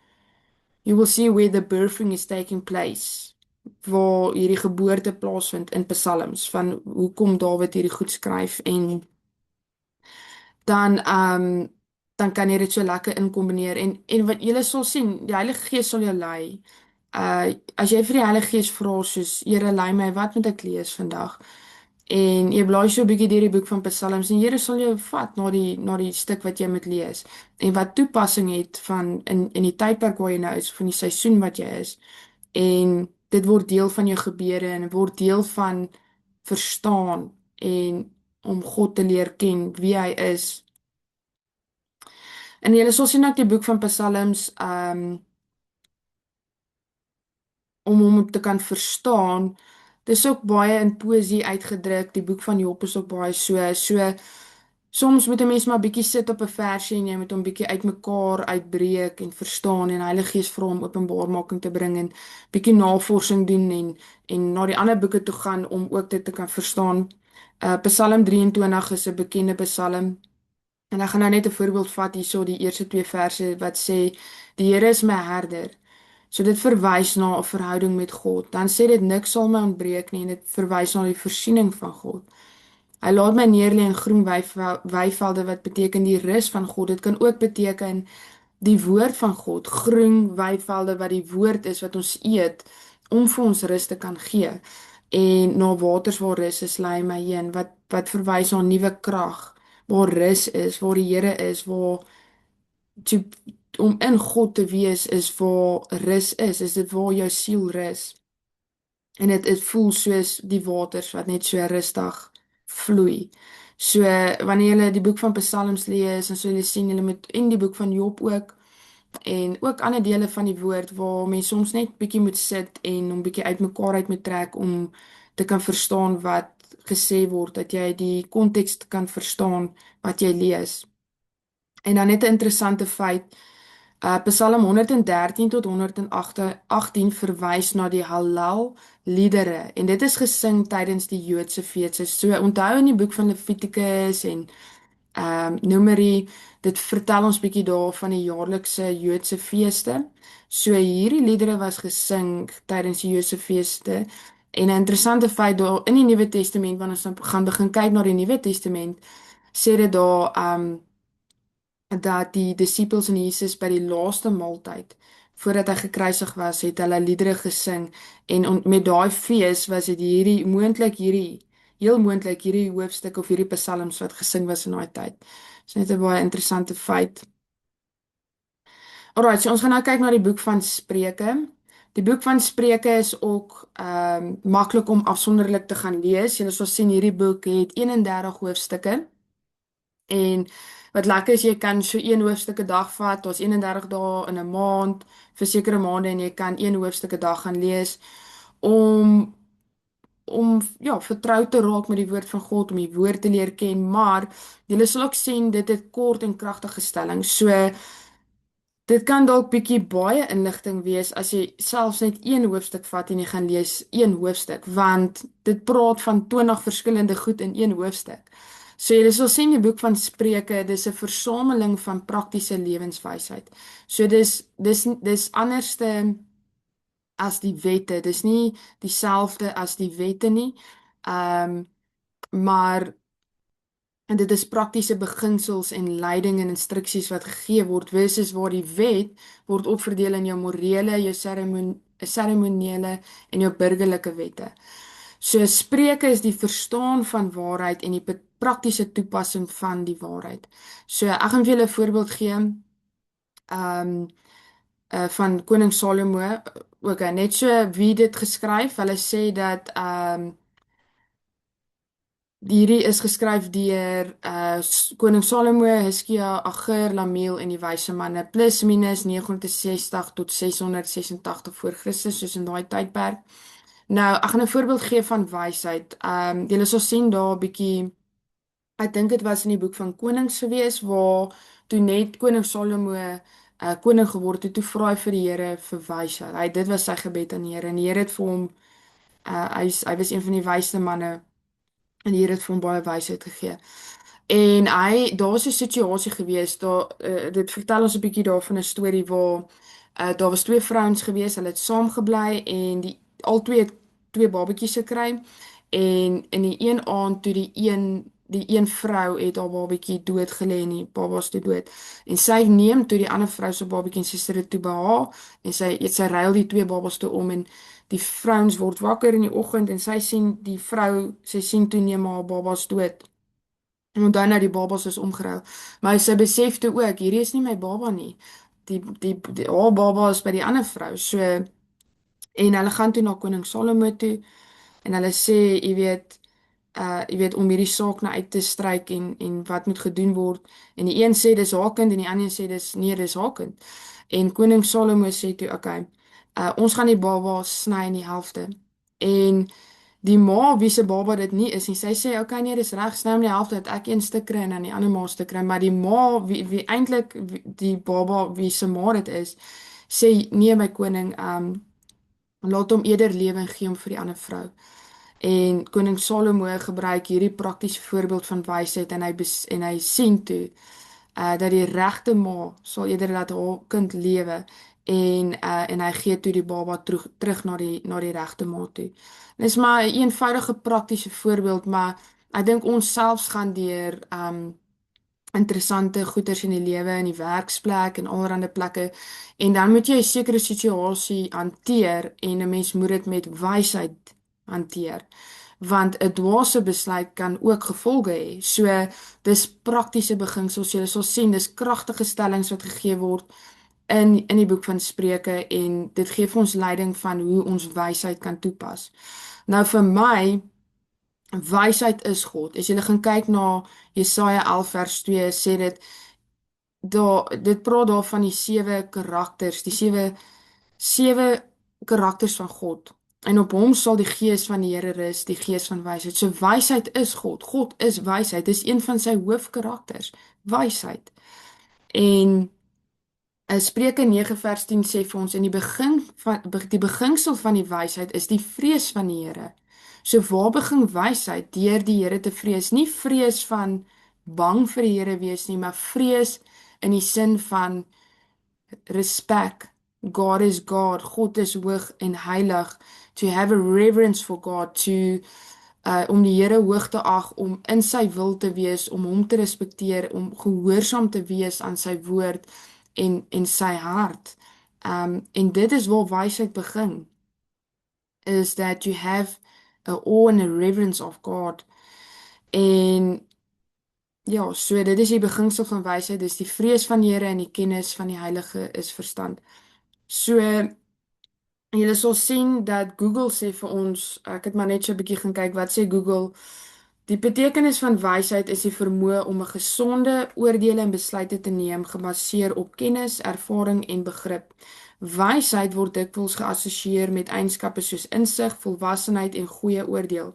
[SPEAKER 1] you will see where the birthing is taking place. Waar hierdie geboorte plaasvind in psalms van hoekom Dawid hierdie goed skryf en dan dan kan jy dit so lekker inkombineer en wat jy sal sien, die Heilige Gees sal jou lei. As jy vir die Heilige Gees vra soos Here lei my, wat moet ek lees vandag? En jy blaai so 'n bietjie deur die boek van Psalms en Here sal jou vat na die stuk wat jy moet lees en wat toepassing het van in die tydperk waar jy nou is, van die seisoen wat jy is. En dit word deel van jou gebede en word deel van verstaan en om God te leer ken wie hy is. En jy sal sien ook die boek van Psalms om hom te kan verstaan. Dis ook baie in poësie uitgedruk. Die boek van Job is ook baie so soms moet 'n mens maar bietjie sit op 'n versie en jy moet hom bietjie uitmekaar uitbreek en verstaan en Heilige Gees vra om openbarmaking te bring en bietjie navorsing doen en na die ander boeke toe gaan om ook dit te kan verstaan. Psalm 23 is 'n bekende psalm. En ek gaan nou net 'n voorbeeld vat hierso die eerste 2 verse wat sê die Here is my herder. So dit verwys na 'n verhouding met God. Dan sê dit niks sal my ontbreek nie en dit verwys na die voorsiening van God. Hy laat my neerlê in groen weivelde wat beteken die rus van God. Dit kan ook beteken die woord van God, groen weivelde wat die woord is wat ons eet om vir ons rus te kan gee. En na waters waar rus is, lei my heen wat verwys na nuwe krag, waar rus is, waar die Here is, waar to, om in God te wees is waar rus is dit waar jou siel rus. En dit voel soos die waters wat net so rustig vloei. So wanneer jy die boek van Psalms lees en so jy sien jy moet en die boek van Job ook en ook ander dele van die woord waar mens soms net bietjie moet sit en hom bietjie uitmekaar uit moet trek om te kan verstaan wat gesê word, dat jy die konteks kan verstaan wat jy lees. En dan net 'n interessante feit, Psalm 113 tot 118 verwys na die Hallel liedere en dit is gesing tydens die Joodse feeste. So onthou in die boek van Levitikus en Numeri, dit vertel ons bietjie daar van die jaarlikse Joodse feeste. So hierdie liedere was gesing tydens die Joodse feeste. En 'n interessante feit daar in die Nuwe Testament wanneer ons nou gaan begin kyk na die Nuwe Testament, sê dit daar dat die disippels en Jesus by die laaste maaltyd voordat hy gekruisig was, het hulle liedere gesing en met daai fees was dit hierdie heel moontlik hierdie hoofstuk of hierdie psalms wat gesing was in daai tyd. Dis net 'n baie interessante feit. Alraai, so ons gaan nou kyk na die boek van Spreuke. Die boek van Spreuke is ook maklik om afsonderlik te gaan lees. Julle sal sien hierdie boek het 31 hoofstukke. En wat lekker is, jy kan so een hoofstuk 'n dag vat. Daar's 31 dae in 'n maand vir sekere maande en jy kan een hoofstuk 'n dag gaan lees om ja, vertrou te raak met die woord van God, om die woord te leer ken, maar jy sal ook sien dit het kort en kragtige stellings. So dit kan dalk bietjie baie inligting wees as jy selfs net een hoofstuk vat en jy gaan lees een hoofstuk, want dit praat van 20 verskillende goed in een hoofstuk. So jy sal sien die boek van Spreuke, dis 'n versameling van praktiese lewenswysheid. So dis anderste as die wette. Dis nie dieselfde as die wette nie. Ehm maar en dit is praktiese beginsels en leiding en instruksies wat gegee word, versus waar die wet word opverdeel in jou morele, jou seremoniele en jou burgerlike wette. So Spreuke is die verstaan van waarheid en die praktiese toepassing van die waarheid. So ek gaan vir julle 'n voorbeeld gee um van koning Salomo. Okay, net so wie dit geskryf. Hulle sê dat hierdie is geskryf deur koning Salomo, Hiskia, Agur, Lamiel en die wyse manne plus minus 960 tot 686 voor Christus, soos in daai tydperk. Nou, ek gaan 'n voorbeeld gee van wysheid. Julle sal sien daar 'n bietjie, ek dink dit was in die boek van Konings gewees waar toe net koning Salomo koning geword het, toe vra hy vir die Here vir wysheid. Dit was sy gebed aan die Here en die Here het vir hom hy was een van die wysste manne. En die Here het vir hom baie wysheid gegee. En daar's 'n situasie gewees, dit vertel ons 'n bietjie daarvan 'n storie waar daar was twee vrouens gewees, hulle het saam gebly en albei het twee babatjies gekry. En in die een aand toe die een vrou het haar babatjie dood gelê en die baba was toe dood. En sy neem toe die ander vrou se babatjie en sy sit dit toe by haar en sy ruil die twee babas toe om en die vrouens word wakker in die oggend en sy sien toe neem haar babas dood. En onthou nou die babas is omgeruil. Maar sy besef toe ook, hierdie is nie my baba nie. Haar baba is by die ander vrou. So en hulle gaan toe na koning Salomo toe en hulle sê, jy weet om hierdie saak nou uit te stryk en wat moet gedoen word. En die een sê dis haar kind en die ander sê dis haar kind. En koning Salomo sê toe, okay, ons gaan die baba sny in die helfte. En die ma wie se baba dit nie is nie, sy sê okay nee, dis reg, sny hom in die helfte dat ek een stuk kry en dan die ander ma stuk kry, maar die ma wie eintlik die baba wie se ma dit is, sê nee my koning, laat hom eerder lewe en gee hom vir die ander vrou. En koning Salomo gebruik hierdie praktiese voorbeeld van wysheid en hy sien toe dat die regte ma sal eerder laat haar kind lewe en hy gee toe die baba terug na die regte ma toe. Dit is maar 'n eenvoudige praktiese voorbeeld, maar ek dink ons selfs gaan deur interessante goeders in die lewe, in die werksplek en allerlei plekke. En dan moet jy 'n sekere situasie hanteer en 'n mens moet dit met wysheid hanteer. Want 'n dwaase besluit kan ook gevolge hê. So dis praktiese beginsels. Jy sal sien dis kragtige stellings wat gegee word in die boek van Spreuke en dit gee vir ons leiding van hoe ons wysheid kan toepas. Nou vir my Wysheid is God. As jy gaan kyk na Jesaja 11 vers 2, sê dit praat daar van die sewe karakters, die sewe karakters van God. En op hom sal die gees van die Here rus, die gees van wysheid. So wysheid is God. God is wysheid. Dis een van sy hoofkarakters, wysheid. En Spreuke 9 vers 10 sê vir ons in die beginsel van die wysheid is die vrees van die Here. So waar begin wysheid? Deur die Here te vrees. Nie vrees van bang vir die Here wees nie, maar vrees in die sin van respect. God is God. God is hoog en heilig. To have a reverence for God. Om die Here hoog te ag, om in sy wil te wees, om hom te respekteer, om gehoorsaam te wees aan sy woord en sy hart. En dit is waar wysheid begin. Is that you have a awe and a reverence of God. En ja, so dit is die beginsel van wysheid, dis die vrees van die Here en die kennis van die Heilige is verstand. So julle sal sien dat Google sê vir ons, ek het maar net so 'n bietjie gaan kyk wat sê Google. Die betekenis van wysheid is die vermoë om 'n gesonde oordeele en besluite te neem gebaseer op kennis, ervaring en begrip. Wysheid word dikwels geassosieer met eienskappe soos insig, volwassenheid en goeie oordeel.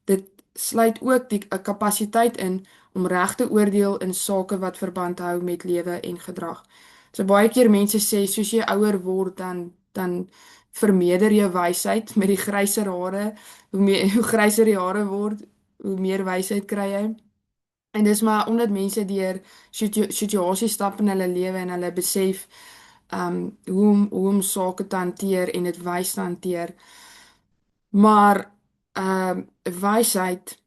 [SPEAKER 1] Dit sluit ook die 'n kapasiteit in om reg te oordeel in sake wat verband hou met lewe en gedrag. So baie keer mense sê soos jy ouer word dan vermeerder jou wysheid met die gryser hare. Hoe gryser die hare word, hoe meer wysheid kry jy. En dis maar omdat mense deur situasies stap in hulle lewe en hulle besef hoe om sake te hanteer en dit wys te hanteer. Maar wysheid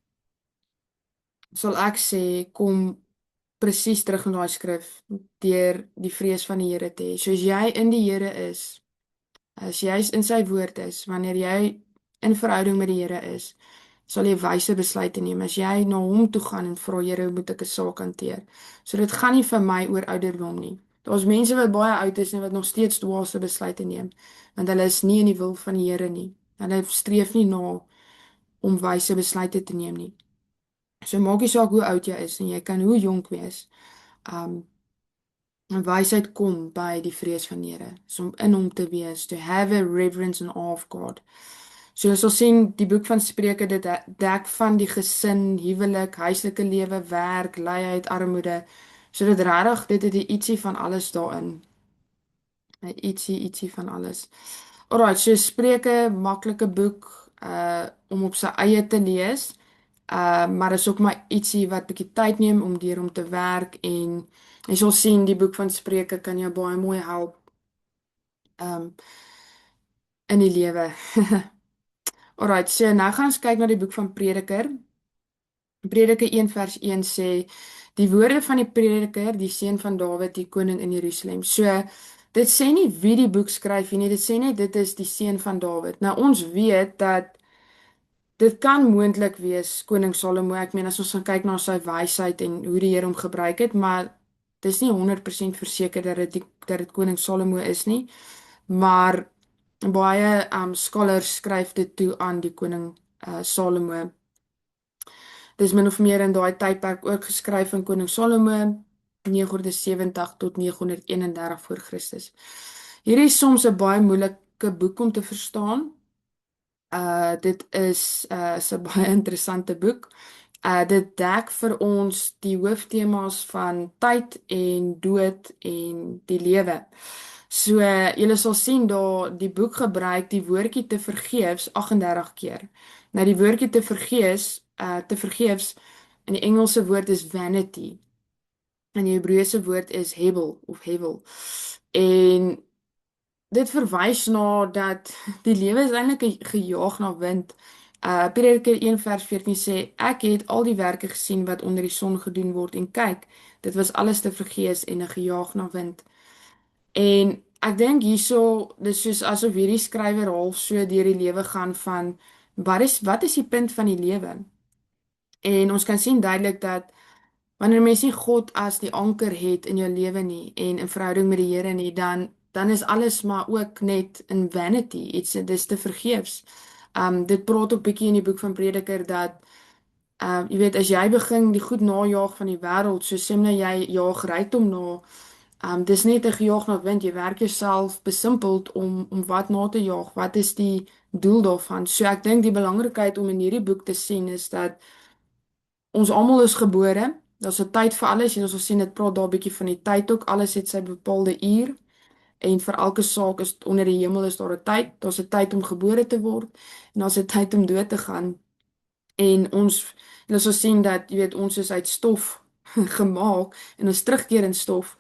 [SPEAKER 1] sal ek sê kom presies terug in daai skrif deur die vrees van die Here te hê. So as jy in die Here is, as jy in sy woord is, wanneer jy in verhouding met die Here is, sal jy wyse besluite neem. As jy na hom toe gaan en vra Here, hoe moet ek 'n saak hanteer? So dit gaan nie vir my oor ouderdom nie. Daar's mense wat baie oud is en wat nog steeds dwaalse besluite neem, want hulle is nie in die wil van die Here nie. Hulle streef nie na om wyse besluite te neem nie. So maak nie saak hoe oud jy is en jy kan hoe jonk wees. Um en wysheid kom by die vrees van die Here, so om in hom te wees, to have a reverence and awe of God. So ons sal sien die boek van Spreuke dit dek van die gesin, huwelik, huislike lewe, werk, luiheid, armoede. So dit regtig dit het ietsie van alles daarin. Ietsie van alles. Alright, so Spreuke, maklike boek om op sy eie te lees. Maar is ook maar ietsie wat bietjie tyd neem om deur hom te werk en jy sal sien die boek van Spreuke kan jou baie mooi help um in die lewe. Alright, so nou gaan ons kyk na die boek van Prediker. Prediker 1 vers 1 sê die woorde van die prediker, die seun van Dawid, die koning in Jerusalem. So dit sê nie wie die boek skryf nie, dit sê net dit is die seun van Dawid. Nou ons weet dat dit kan moontlik wees koning Salomo. Ek meen as ons gaan kyk na sy wysheid en hoe die Here hom gebruik het, maar dis nie 100% verseker dat dit koning Salomo is nie. Maar baie scholars skryf dit toe aan die koning Salomo. Dis min of meer in daai tydperk ook geskryf van koning Salomo 970 tot 931 voor Christus. Hierdie is soms 'n baie moeilike boek om te verstaan. Dit is 'n baie interessante boek. Dit dek vir ons die hooftemas van tyd en dood en die lewe. So julle sal sien daar die boek gebruik die woordjie te vergeefs 38 keer. Nou die woordjie te vergeefs in die Engelse woord is vanity. En die Hebreëse woord is hebel of hevel. En dit verwys na dat die lewe is eintlik 'n gejaag na wind. Prediker 1 vers 14 sê ek het al die werke gesien wat onder die son gedoen word en kyk, dit was alles te vergeefs en 'n gejaag na wind. En ek dink hierso dis soos asof hierdie skrywer half so deur die lewe gaan van wat is die punt van die lewe? En ons kan sien duidelik dat wanneer mens nie God as die anker het in jou lewe nie en in verhouding met die Here nie, dan is alles maar ook net in vanity. Dis te vergeefs. Dit praat ook bietjie in die boek van Prediker dat Jy weet, as jy begin die goed najaag van die wêreld, so sê nou jy jaag rykdom na, dis net 'n gejaag na wind. Jy werk jouself besimpeld om wat na te jaag. Wat is die doel daarvan? So ek dink die belangrikheid om in hierdie boek te sien is dat ons almal is gebore. Daar's 'n tyd vir alles en ons sien dit praat daar 'n bietjie van die tyd ook. Alles het sy bepaalde uur en vir elke saak is onder die hemel is daar 'n tyd. Daar's 'n tyd om gebore te word en daar's 'n tyd om dood te gaan. En ons sal sien dat jy weet ons is uit stof gemaak en ons terugkeer in stof.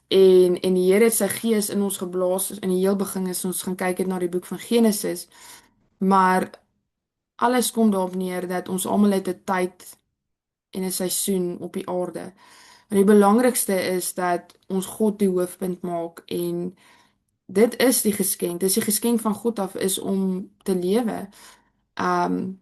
[SPEAKER 1] En die Here het sy gees in ons geblaas in die heel begin as ons gaan kyk het na die boek van Genesis. Maar alles kom daarop neer dat ons almal het 'n tyd en 'n seisoen op die aarde. En die belangrikste is dat ons God die hoofpunt maak en dit is die geskenk. Dis die geskenk van God af is om te lewe. Um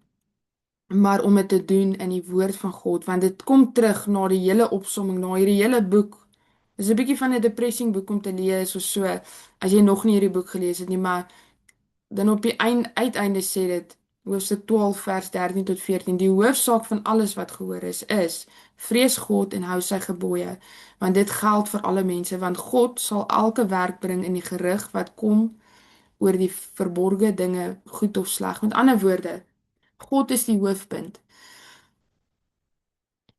[SPEAKER 1] maar om dit te doen in die woord van God, want dit kom terug na die hele opsomming, na hierdie hele boek. Dis 'n bietjie van 'n depressing boek om te lees of so, as jy nog nie hierdie boek gelees het nie, maar dan op die uiteinde sê dit, hoofstuk 12 vers 13 tot 14, die hoofsaak van alles wat gehoor is, vrees God en hou sy gebooie, want dit geld vir alle mense, want God sal elke werk bring in die gerig wat kom oor die verborgde dinge, goed of sleg. Met ander woorde, God is die hoofpunt.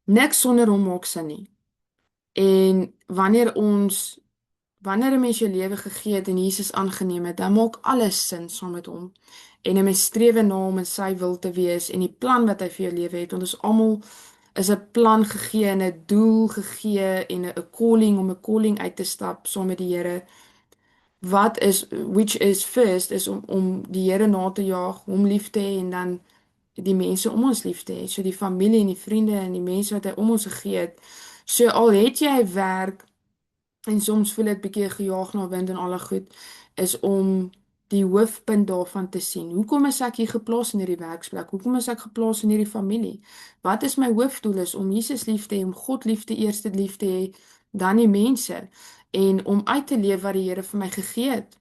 [SPEAKER 1] Niks sonder hom maak sin nie. En wanneer 'n mens jou lewe gegee het en Jesus aangeneem het, dan maak alles sin saam met hom. En 'n mens streef na hom en sy wil te wees en die plan wat hy vir jou lewe het, want ons almal is 'n plan gegee en 'n doel gegee en 'n calling om 'n calling uit te stap saam met die Here. Which is first is om die Here na te jaag, hom lief te hê en dan die mense om ons lief te hê. So die familie en die vriende en die mense wat hy om ons gegee het. So al het jy werk en soms voel dit bietjie gejaag na wind en al goed, is om die hoofpunt daarvan te sien. Hoekom is ek hier geplaas in hierdie werksplek? Hoekom is ek geplaas in hierdie familie? Wat is my hoofdoel is om Jesus lief te hê, om God lief te eerste lief te hê, dan die mense en om uit te leef wat die Here vir my gegee het.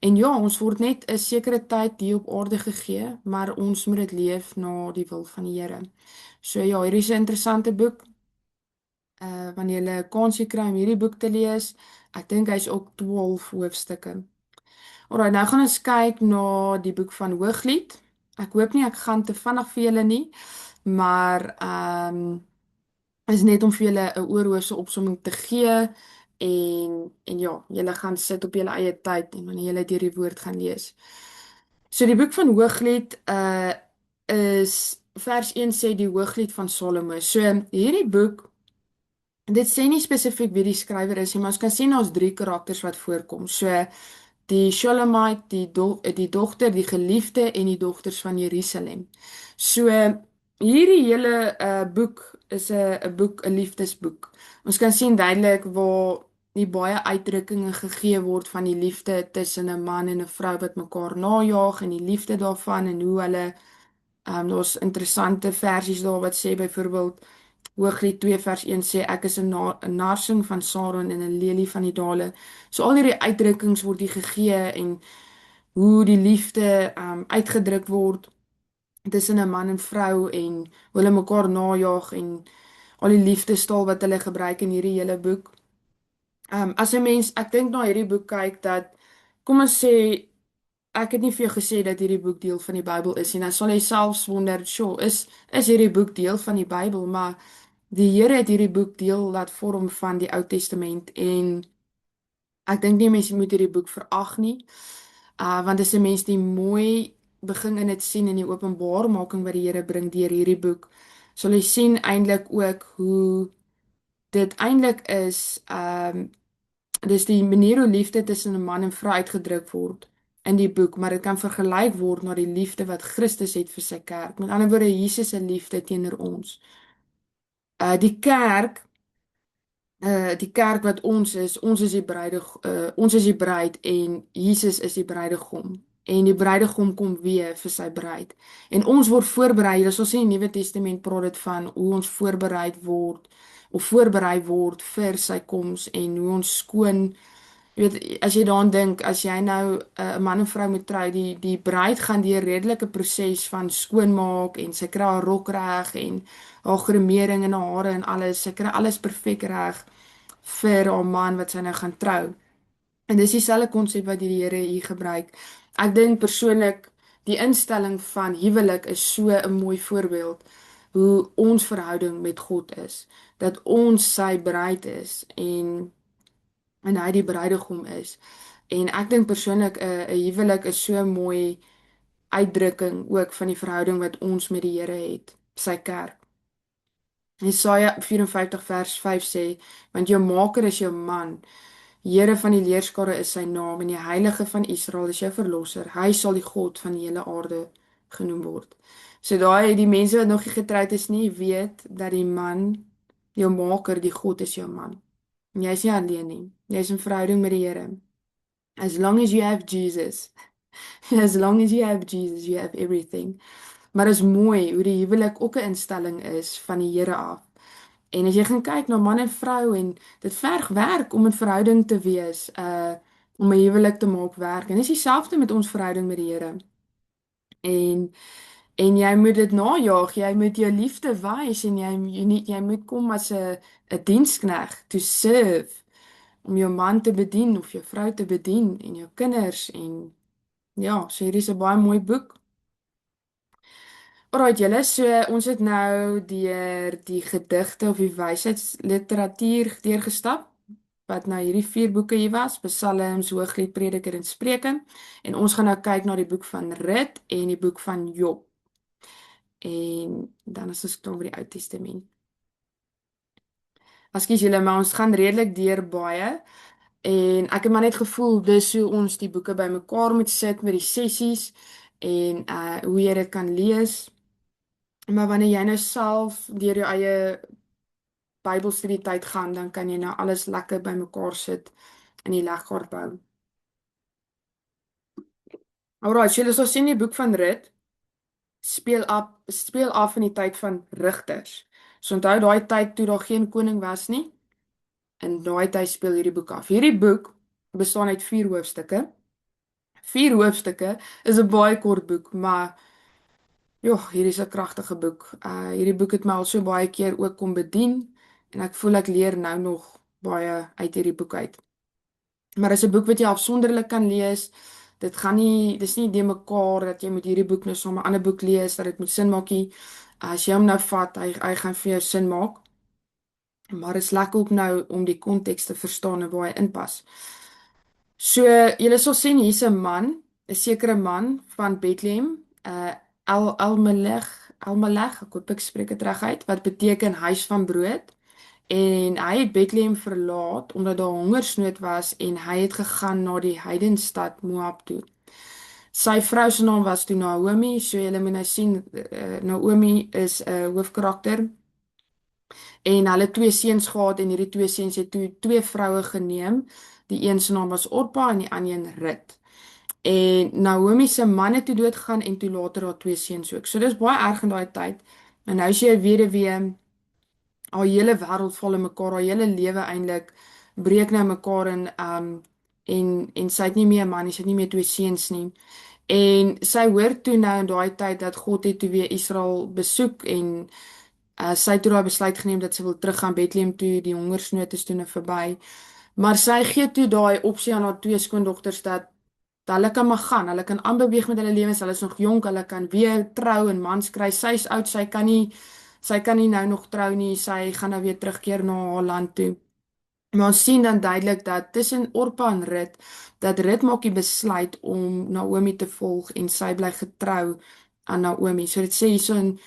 [SPEAKER 1] En ja, ons word net 'n sekere tyd hier op aarde gegee, maar ons moet dit leef na die wil van die Here. So ja, hierdie is 'n interessante boek. Wanneer jy 'n kansie kry om hierdie boek te lees, ek dink hy's ook 12 hoofstukke. Alraai, nou gaan ons kyk na die boek van Hooglied. Ek hoop nie ek gaan te vinnig vir julle nie, maar is net om vir julle 'n oorhoofse opsomming te gee en ja, julle gaan sit op julle eie tyd en wanneer julle deur die woord gaan lees. So die boek van Hooglied is vers 1 sê die Hooglied van Salomo. So hierdie boek, dit sê nie spesifiek wie die skrywer is nie, maar ons kan sien daar's 3 karakters wat voorkom. So die Shulamite, die dogter, die geliefde en die dogters van Jerusalem. So hierdie hele boek is 'n boek, 'n liefdesboek. Ons kan sien duidelik waar die baie uitdrukkings gegee word van die liefde tussen 'n man en 'n vrou wat mekaar najaag en die liefde daarvan en hoe hulle daar's interessante versies daar wat sê byvoorbeeld Hooglied 2 vers 1 sê ek is 'n narsing van Saron en 'n lelie van die dale. So al hierdie uitdrukkings word hier gegee en hoe die liefde uitgedruk word tussen 'n man en vrou en hoe hulle mekaar najaag en al die liefdestaal wat hulle gebruik in hierdie hele boek. As 'n mens, ek dink na hierdie boek kyk dat kom ons sê ek het nie vir jou gesê dat hierdie boek deel van die Bybel is nie. Dan sal jy selfs wonder, "Sjoe, is hierdie boek deel van die Bybel?" Maar die Here het hierdie boek deel laat vorm van die Ou Testament en ek dink nie mense moet hierdie boek verag nie. Want as 'n mens die mooi begin in dit sien in die openbarmaking wat die Here bring deur hierdie boek, sal jy sien eintlik ook hoe dit eintlik is dis die manier hoe liefde tussen 'n man en vrou uitgedruk word in die boek, maar dit kan vergelyk word na die liefde wat Christus het vir sy kerk. Met ander woorde, Jesus se liefde teenoor ons. Die kerk die kerk wat ons is die ons is die bruid en Jesus is die bruidegom. En die bruidegom kom weer vir sy bruid. En ons word voorberei. Dis ons in die Nuwe Testament praat dit van hoe ons voorberei word vir sy koms en hoe ons skoon Jy weet, as jy daaraan dink, as jy nou 'n man en vrou moet trou, die bruid gaan deur 'n redelike proses van skoonmaak en sy kry haar rok reg en haar gremering en haar hare en alles. Sy kry alles perfek reg vir haar man wat sy nou gaan trou. En dis dieselfde konsep wat die Here hier gebruik. Ek dink persoonlik die instelling van huwelik is so 'n mooi voorbeeld hoe ons verhouding met God is. Dat ons sy bruid is en hy die bruidegom is. En ek dink persoonlik 'n huwelik is so 'n mooi uitdrukking ook van die verhouding wat ons met die Here het, sy kerk. Jesaja 54 vers 5 sê, want jou maker is jou man, Here van die leerskare is sy naam en die Heilige van Israel is jou verlosser. Hy sal die God van die hele aarde genoem word. So daai die mense wat nog nie getroud is nie, weet dat die man, jou maker, die God is jou man. En jy is nie alleen nie. Jy is in verhouding met die Here. As long as you have Jesus, as long as you have Jesus, you have everything. Maar is mooi hoe die huwelik ook 'n instelling is van die Here af. En as jy gaan kyk na man en vrou en dit verg werk om 'n verhouding te wees, om 'n huwelik te maak werk. En dis dieselfde met ons verhouding met die Here. En jy moet dit najaag, jy moet jou liefde wys en jy moet kom as 'n dienskneg to serve om jou man te bedien of jou vrou te bedien en jou kinders en ja, so hierdie is 'n baie mooi boek. Alright julle, so ons het nou deur die gedigte of die wysheidsliteratuur deurgestap wat nou hierdie vier boeke hier was, Psalms, Hooglied, Prediker en Spreuke. En ons gaan nou kyk na die boek van Rut en die boek van Job. En dan is ons klaar met die Ou Testament. Ekskuus julle, maar ons gaan redelik deur baie en ek het maar net gevoel dis hoe ons die boeke bymekaar moet sit met die sessies en hoe jy dit kan lees. Maar wanneer jy nou self deur jou eie Bybelstudietyd gaan, dan kan jy nou alles lekker bymekaar sit in die legkaart bou. Alraai, so ons sien die boek van Rut speel af in die tyd van rigters. So onthou daai tyd toe daar geen koning was nie. In daai tyd speel hierdie boek af. Hierdie boek bestaan uit 4 hoofstukke. 4 hoofstukke is 'n baie kort boek, maar joh, hierdie is 'n kragtige boek. Hierdie boek het my al so baie keer ook kom bedien en ek voel ek leer nou nog baie uit hierdie boek uit. Maar dis 'n boek wat jy afsonderlik kan lees. Dit gaan nie, dis nie de mekaar dat jy moet hierdie boek nou saam met 'n ander boek lees dat dit moet sin maak nie. As jy hom nou vat, hy gaan vir jou sin maak. Maar dit is lekker ook nou om die konteks te verstaan en waar hy inpas. So, julle sal sien hier's 'n man, 'n sekere man van Bethlehem, Almelech, ek hoop ek spreek dit reg uit, wat beteken huis van brood. En hy het Bethlehem verlaat omdat daar hongersnood was en hy het gegaan na die heidenstad Moab toe. Sy vrou se naam was toe Naomi, so julle moet nou sien, Naomi is 'n hoofkarakter en hulle het 2 seuns gehad en hierdie 2 seuns het toe 2 vroue geneem. Die een se naam was Orpa en die ander een Rut. En Naomi se man het toe doodgegaan en toe later haar 2 seuns ook. So dis baie erg in daai tyd. En nou is jy 'n weduwee, haar hele wêreld val in mekaar, haar hele lewe eintlik breek nou mekaar in en sy het nie meer 'n man nie, sy het nie meer 2 seuns nie. En sy hoor toe nou in daai tyd dat God het toe weer Israel besoek en sy het toe daai besluit geneem dat sy wil teruggaan Bethlehem toe, die hongersnood is toe nou verby. Maar sy gee toe daai opsie aan haar 2 skoondogters dat hulle kan maar gaan, hulle kan aanbeweeg met hulle lewens, hulle is nog jonk, hulle kan weer trou en mans kry. Sy's oud, sy kan nie nou nog trou nie, sy gaan nou weer terugkeer na haar land toe. Maar ons sien dan duidelik dat tussen Orpa en Rut, dat Rut maak die besluit om Naomi te volg en sy bly getrou aan Naomi. So dit sê hierso in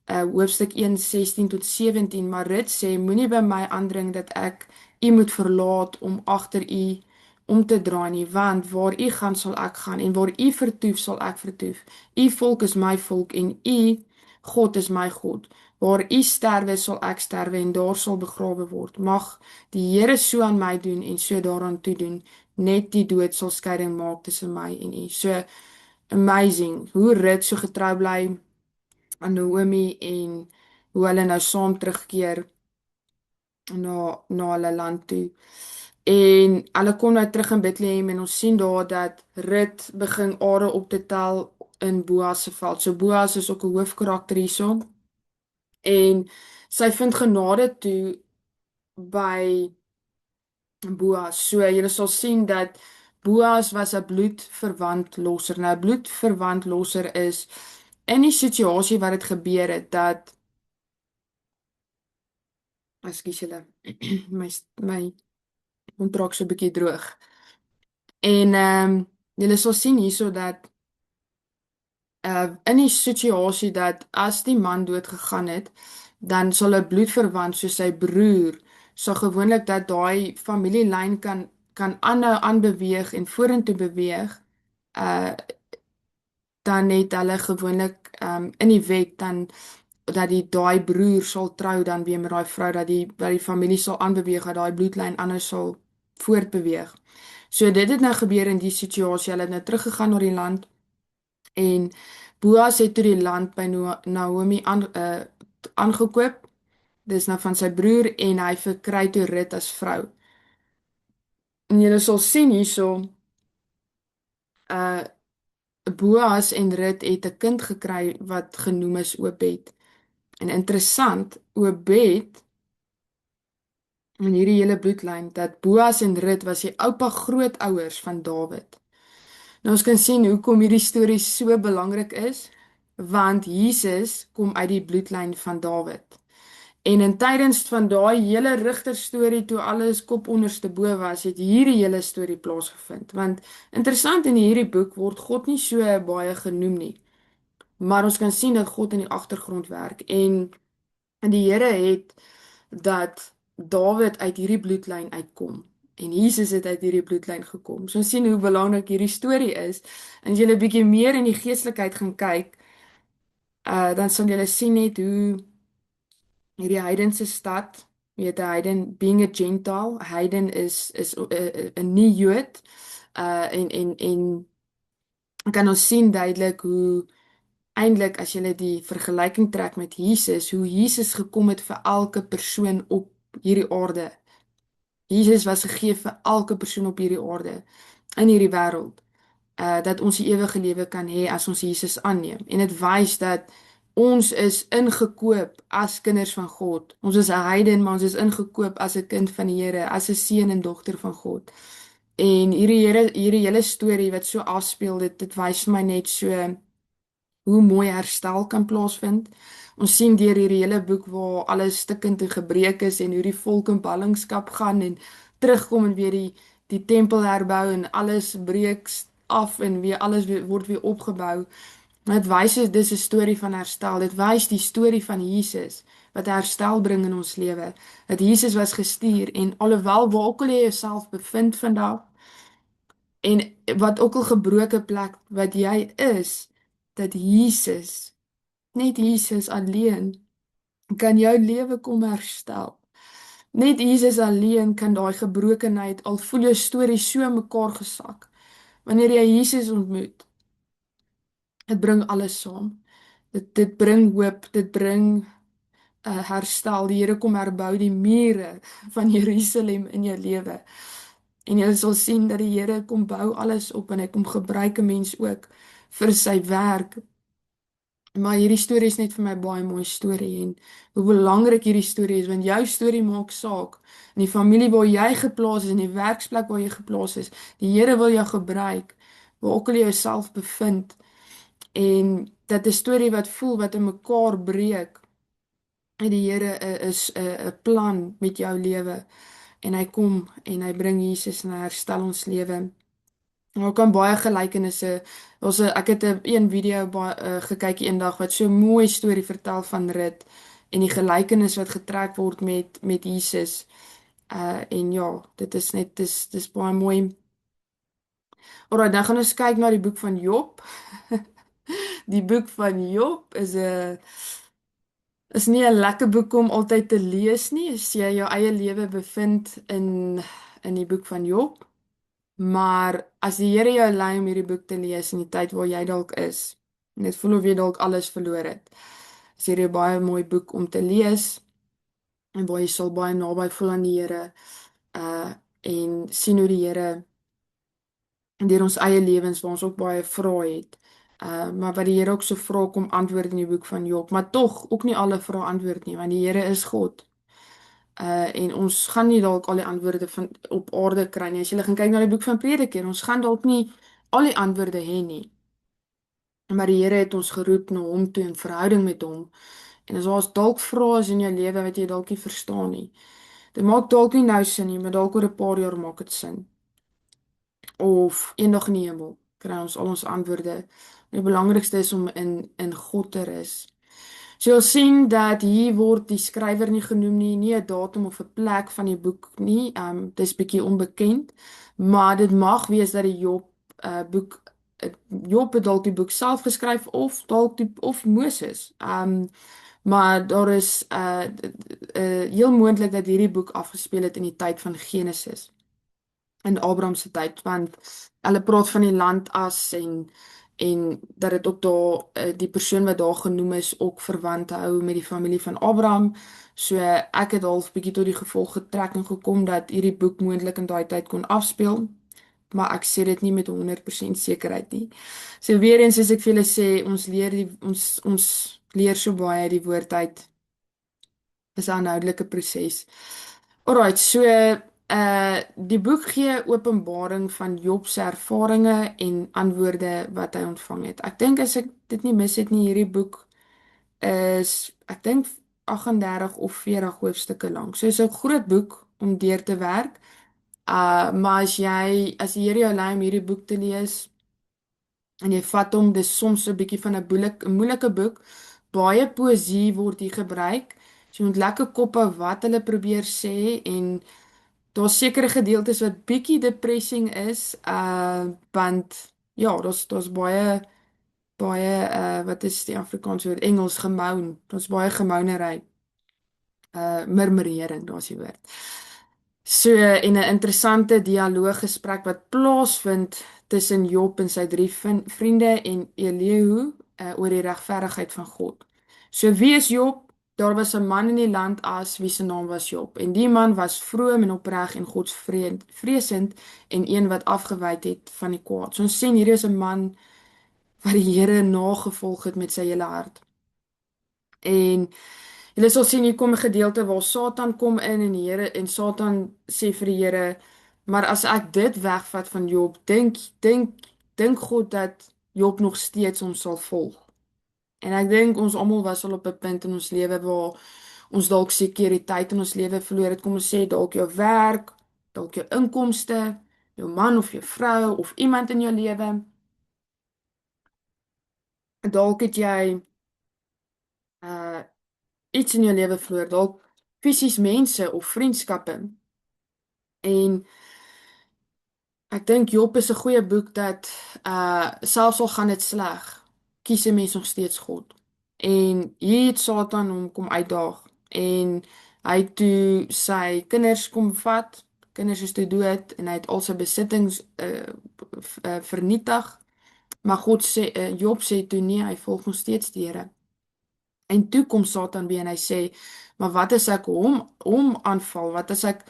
[SPEAKER 1] hoofstuk 1:16 tot 17, maar Rut sê, moenie by my aandring dat ek u moet verlaat om agter u om te draai nie, want waar u gaan sal ek gaan en waar u vertoef sal ek vertoef. U volk is my volk en u God is my God. Waar u sterwe sal ek sterwe en daar sal begrawe word. Mag die Here so aan my doen en so daaraan toe doen. Net die dood sal skeiding maak tussen my en u. So amazing hoe Rut so getrou bly aan Naomi en hoe hulle nou saam terugkeer na hulle land toe. En hulle kom nou terug in Bethlehem en ons sien daar dat Rut begin are op te tel in Boas se veld. So Boas is ook 'n hoofkarakter hierso en sy vind genade toe by Boas. So jy sal sien dat Boas was 'n bloedverwant losser. Nou 'n bloedverwant losser is in die situasie wat dit gebeur het dat ekskuus julle my mond raak so 'n bietjie droog. En julle sal sien hierso dat in die situasie dat as die man dood gegaan het, dan sal 'n bloedverwant soos sy broer sal gewoonlik dat daai familielyn kan aanhou aanbeweeg en vorentoe beweeg. Uh dan het hulle gewoonlik in die wet dan dat die daai broer sal trou dan weer met daai vrou dat die familie sal aanbeweeg dat daai bloedlyn anders sal voortbeweeg. So dit het nou gebeur in die situasie. Hulle het nou teruggegaan na die land en Boas het toe die land by Naomi aangekoop. Dis nou van sy broer en hy verkry toe Rut as vrou. En jy sal sien hierso uh Boas en Rut het 'n kind gekry wat genoem is Obed. En interessant, Obed in hierdie hele bloedlyn dat Boas en Rut was die oupa grootouers van Dawid. Nou ons kan sien hoekom hierdie storie so belangrik is, want Jesus kom uit die bloedlyn van Dawid. En in tydens van daai hele rigterstorie toe alles kop onderste bo was, het hierdie hele storie plaasgevind. Want interessant in hierdie boek word God nie so baie genoem nie. Maar ons kan sien dat God in die agtergrond werk en die Here het dat Dawid uit hierdie bloedlyn uitkom en Jesus het uit hierdie bloedlyn gekom. So ons sien hoe belangrik hierdie storie is. En as jy 'n bietjie meer in die geestelikheid gaan kyk, dan sal jy sien net hoe hierdie heidense stad, weet 'n heiden being a Gentile, heiden is 'n nie Jood, en kan ons sien duidelik hoe eintlik as jy die vergelyking trek met Jesus, hoe Jesus gekom het vir elke persoon op hierdie aarde. Jesus was gegee vir elke persoon op hierdie aarde, in hierdie wêreld, dat ons die ewige lewe kan hê as ons Jesus aanneem. En dit wys dat ons is ingekoop as kinders van God. Ons is 'n heiden, maar ons is ingekoop as 'n kind van die Here, as 'n seun en dogter van God. En hierdie hele storie wat so afspeel, dit wys vir my net so hoe mooi herstel kan plaasvind. Ons sien deur hierdie hele boek waar alles stukkend en gebreek is en hoe die volk in ballingskap gaan en terugkom en weer die tempel herbou en alles breek af en weer word weer opgebou. Dit wys dis 'n storie van herstel. Dit wys die storie van Jesus wat herstel bring in ons lewe. Dat Jesus was gestuur en alhoewel waar ook al jy jouself bevind vandag en wat ook al gebroke plek wat jy is, dat Jesus, net Jesus alleen kan jou lewe kom herstel. Net Jesus alleen kan daai gebrokenheid, al voel jou storie so mekaar gesak. Wanneer jy Jesus ontmoet, dit bring alles saam. Dit bring hoop, dit bring herstel. Die Here kom herbou die mure van Jerusalem in jou lewe. En jy sal sien dat die Here kom bou alles op en hy kom gebruik 'n mens ook vir sy werk. Maar hierdie storie is net vir my baie mooi storie en hoe belangrik hierdie storie is want jou storie maak saak. In die familie waar jy geplaas is, in die werksplek waar jy geplaas is, die Here wil jou gebruik waar ook al jy jouself bevind. En dat 'n storie wat voel wat in mekaar breek. En die Here is 'n plan met jou lewe en hy kom en hy bring Jesus en hy herstel ons lewe. Daar kan baie gelykenisse. Ek het 'n een video gekyk eendag wat so 'n mooi storie vertel van Rut en die gelykenis wat getrek word met Jesus. En ja, dit is net dis baie mooi. Alraai, dan gaan ons kyk na die boek van Job. Die boek van Job is nie 'n lekker boek om altyd te lees nie, as jy jou eie lewe bevind in die boek van Job. Maar as die Here jou lei om hierdie boek te lees in die tyd waar jy dalk is, en dit voel of jy dalk alles verloor het, is hierdie 'n baie mooi boek om te lees en waar jy sal baie naby voel aan die Here. Uh en sien hoe die Here deur ons eie lewens waar ons ook baie vrae het. Maar wat die Here ook so vra kom antwoord in die boek van Job, maar tog ook nie alle vrae antwoord nie, want die Here is God. En ons gaan nie dalk al die antwoorde van op aarde kry nie. As jy gaan kyk na die boek van Prediker, ons gaan dalk nie al die antwoorde hê nie. Maar die Here het ons geroep na hom toe in verhouding met hom. En as ons dalk vrae is in jou lewe wat jy dalk nie verstaan nie. Dit maak dalk nie nou sin nie, maar dalk oor 'n paar jaar maak dit sin. Of eendag in die hemel kry ons al ons antwoorde. Die belangrikste is om in God te rus. So jy sien dat hier word die skrywer nie genoem nie 'n datum of 'n plek van die boek nie. Dis bietjie onbekend, maar dit mag wees dat die Job boek uh, Job het dalk die boek self geskryf of dalk of Moses. Maar daar is heel moontlik dat hierdie boek afgespeel het in die tyd van Genesis in Abraham se tyd want hulle praat van die landas en dat dit ook daar die persoon wat daar genoem is ook verwant hou met die familie van Abraham. So ek het half bietjie tot die gevolgtrekking gekom dat hierdie boek moontlik in daai tyd kon afspeel, maar ek sê dit nie met 100% sekerheid nie. So weer eens soos ek vir julle sê, ons leer so baie uit die woord uit. Dis 'n aanhoudelike proses. Alright, so die boek gee openbaring van Job se ervarings en antwoorde wat hy ontvang het. Ek dink as ek dit nie mis het nie, hierdie boek is ek dink 38 of 40 hoofstukke lank. So is 'n groot boek om deur te werk. Maar as die Here jou lei om hierdie boek te lees en jy vat hom, dis soms 'n bietjie van 'n moeilike boek. Baie poësie word hier gebruik. So jy moet lekker kop hou wat hulle probeer sê en daar's sekere gedeeltes wat bietjie depressing is, want ja, daar's baie wat is die Afrikaanse woord? Engels gemoun. Daar's baie gemounery, murmurering, daar's die woord. So en 'n interessante dialooggesprek wat plaasvind tussen Job en sy drie vriende en Elihu oor die regverdigheid van God. So wie is Job? Daar was 'n man in die land as wie se naam was Job en die man was vroom en opreg en godsvreesend en een wat afgewyk het van die kwaad. So ons sien hier is 'n man wat die Here nagevolg het met sy hele hart. En julle sal sien hier kom 'n gedeelte waar Satan kom in en die Here en Satan sê vir die Here, maar as ek dit wegvat van Job, dink God dat Job nog steeds ons sal volg. En ek dink ons almal was al op 'n punt in ons lewe waar ons dalk sekuriteit in ons lewe verloor het. Kom ons sê dalk jou werk, dalk jou inkomste, jou man of jou vrou of iemand in jou lewe. Dalk het jy uh iets in jou lewe verloor, dalk fisies mense of vriendskappe. En ek dink Job is 'n goeie boek dat selfs al gaan dit sleg, kies 'n mens nog steeds God. En hier het Satan hom kom uitdaag en hy het toe sy kinders kom vat, kinders is toe dood en hy het al sy besittings vernietig. Maar God sê Job sê toe nee, hy volg nog steeds die Here. En toe kom Satan weer en hy sê, maar wat as ek hom aanval? Wat as ek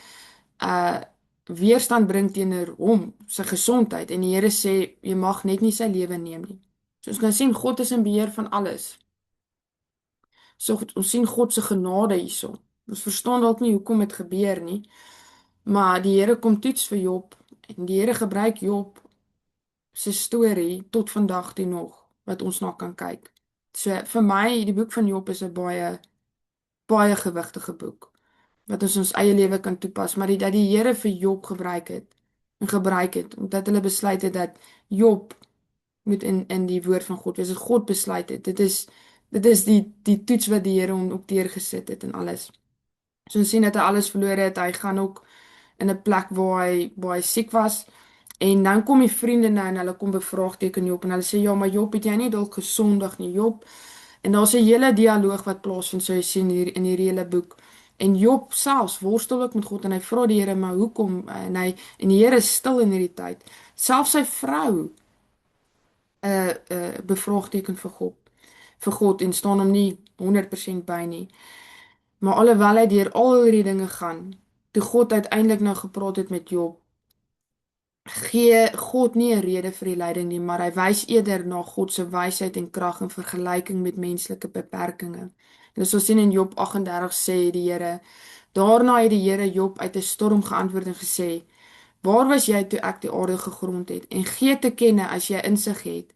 [SPEAKER 1] uh weerstand bring teenoor hom, sy gesondheid? En die Here sê, jy mag net nie sy lewe neem nie. So ons kan sien God is in beheer van alles. So ons sien God se genade hierso. Ons verstaan dalk nie hoekom dit gebeur nie, maar die Here kom toets vir Job en die Here gebruik Job se storie tot vandag toe nog wat ons na kan kyk. So vir my die boek van Job is 'n baie gewigtige boek wat ons eie lewe kan toepas, maar dat die Here vir Job gebruik het omdat hulle besluit het dat Job moet in die woord van God wees. Dit God besluit het. Dit is die toets wat die Here hom ook deurgesit het en alles. So ons sien dat hy alles verloor het. Hy gaan ook in 'n plek waar hy siek was. En dan kom die vriende nou en hulle kom bevraagteken Job en hulle sê ja, maar Job, het jy nie dalk gesondig nie, Job? En daar's 'n hele dialoog wat plaasvind, so jy sien hier in hierdie hele boek. En Job selfs worstel ook met God en hy vra die Here, maar hoekom? En die Here is stil in hierdie tyd. Selfs sy vrou bevraagteken vir God en staan hom nie 100% by nie. Maar alhoewel hy deur al hierdie dinge gaan, toe God uiteindelik nou gepraat het met Job, gee God nie 'n rede vir die lyding nie, maar hy wys eerder na God se wysheid en krag in vergelyking met menslike beperkings. En soos ons sien in Job 38 sê die Here, daarna het die Here Job uit 'n storm geantwoord en gesê: "Waar was jy toe ek die aarde gegrond het? En gee te kenne as jy insig het.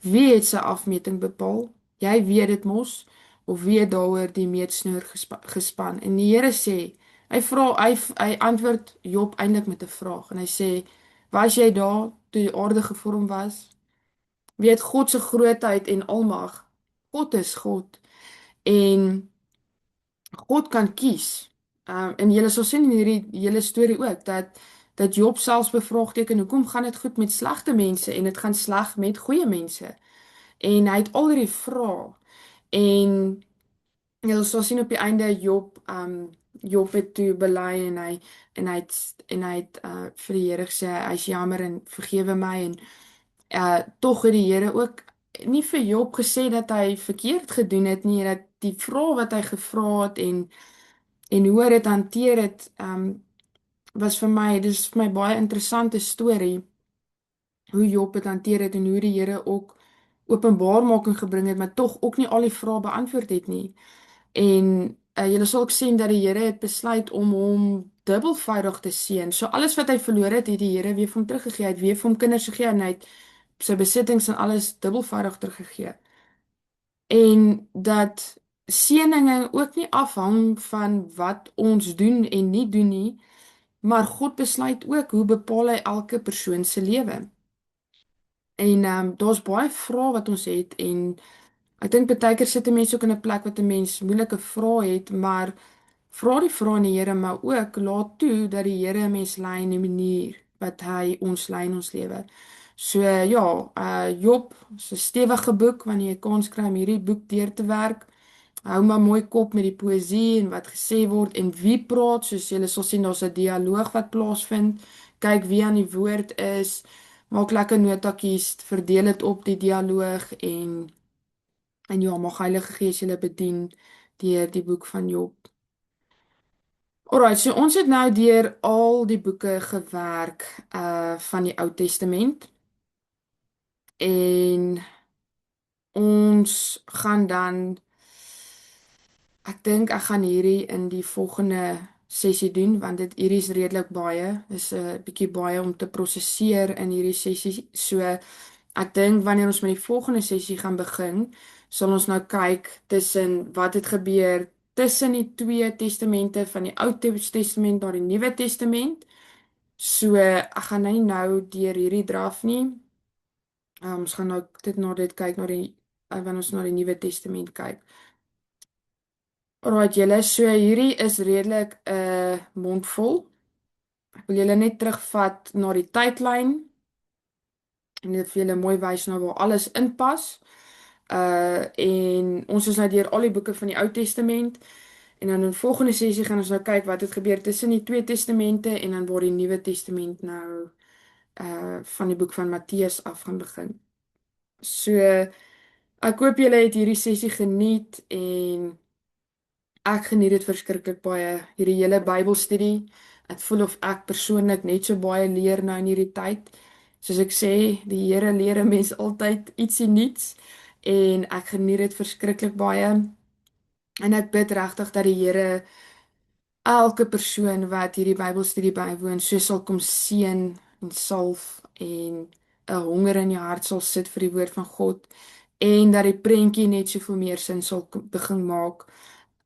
[SPEAKER 1] Wie het sy afmeting bepaal? Jy weet dit mos, of wie het daaroor die meetsnoer gespan?" En die Here sê, hy antwoord Job eintlik met 'n vraag en hy sê: "Was jy daar toe die aarde gevorm was? Weet God se grootheid en almag. God is God en God kan kies. En jy sal sien in hierdie hele storie ook dat Job selfs bevraagteken hoekom gaan dit goed met slegte mense en dit gaan sleg met goeie mense. En hy het al hierdie vrae en jy sal sien op die einde Job het toe bely en hy het vir die Here gesê hy's jammer en vergewe my en tog het die Here ook nie vir Job gesê dat hy verkeerd gedoen het nie, dat die vrae wat hy gevra het en hoe hy dit hanteer het, was vir my, dis vir my baie interessante storie, hoe Job het hanteer het en hoe die Here ook openbaarmaking gebring het, maar tog ook nie al die vrae beantwoord het nie. En julle sal ook sien dat die Here het besluit om hom dubbelvoudig te seën. So alles wat hy verloor het, het die Here weer vir hom teruggegee. Hy het weer vir hom kinders gegee en hy het sy besittings en alles dubbelvoudig teruggegee. En dat seëninge ook nie afhang van wat ons doen en nie doen nie, maar God besluit ook hoe bepaal hy elke persoon se lewe. En daar's baie vrae wat ons het en ek dink baie keer sit 'n mens ook in 'n plek wat 'n mens moeilike vrae het, maar vra die vrae aan die Here, maar ook laat toe dat die Here 'n mens lei in die manier wat hy ons lei in ons lewe. So ja, Job, is 'n stewige boek wanneer jy kans kry om hierdie boek deur te werk. Hou maar mooi kop met die poësie en wat gesê word en wie praat, soos julle sal sien daar's 'n dialoog wat plaasvind. Kyk wie aan die woord is. Maak lekker notatjies, verdeel dit op die dialoog en ja, mag Heilige Gees julle bedien deur die boek van Job. Alright, so ons het nou deur al die boeke gewerk van die Ou Testament en ons gaan dan ek dink ek gaan hierdie in die volgende sessie doen want hierdie is redelik baie. Dis 'n bietjie baie om te prosesseer in hierdie sessie. So ek dink wanneer ons met die volgende sessie gaan begin, sal ons nou kyk tussen wat het gebeur tussen die twee testamente van die Ou Testament na die Nuwe Testament. So ek gaan nou deur hierdie draf nie. Ons gaan nou dit kyk na die wanneer ons na die Nuwe Testament kyk. Alright julle, so hierdie is redelik 'n mondvol. Ek wil julle net terugvat na die tydlyn en dit vir julle mooi wys nou waar alles inpas. En ons is nou deur al die boeke van die Ou Testament en dan in die volgende sessie gaan ons nou kyk wat het gebeur tussen die twee testamente en dan waar die Nuwe Testament nou van die boek van Matteus af gaan begin. So ek hoop julle het hierdie sessie geniet en ek geniet dit verskriklik baie, hierdie hele Bybelstudie. Ek voel of ek persoonlik net so baie leer nou in hierdie tyd. Soos ek sê, die Here leer 'n mens altyd ietsie nuuts en ek geniet dit verskriklik baie. En ek bid regtig dat die Here elke persoon wat hierdie Bybelstudie bywoon, so sal kom seën en salf en 'n honger in jou hart sal sit vir die woord van God en dat die prentjie net soveel meer sin sal begin maak.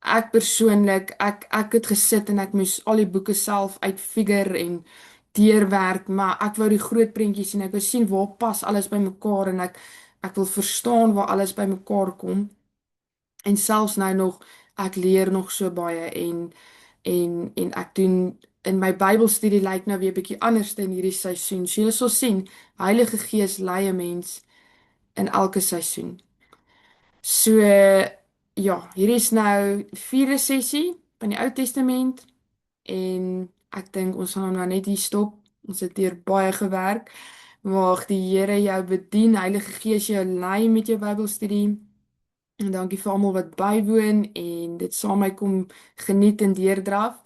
[SPEAKER 1] Ek persoonlik, ek het gesit en ek moes al die boeke self uitfigure en deurwerk, maar ek wou die groot prentjies sien. Ek wou sien waar pas alles bymekaar en ek wil verstaan waar alles bymekaar kom. En selfs nou nog, ek leer nog so baie en ek doen in my Bybelstudie lyk nou weer 'n bietjie anders in hierdie seisoen. So jy sal sien, Heilige Gees lei 'n mens in elke seisoen. So ja, hierdie is nou die vierde sessie van die Ou Testament en ek dink ons gaan nou net hier stop. Ons het hier baie gewerk. Mag die Here jou bedien, Heilige Gees jou lei met jou Bybelstudie. En dankie vir almal wat bywoon en dit saam met my kom geniet en deurdraf.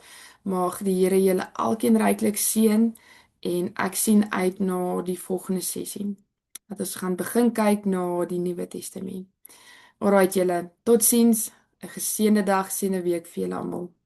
[SPEAKER 1] Mag die Here julle elkeen ryklik seën en ek sien uit na die volgende sessie. Dat ons gaan begin kyk na die Nuwe Testament. Alraait julle, totsiens, 'n geseënde dag, seënde week vir julle almal.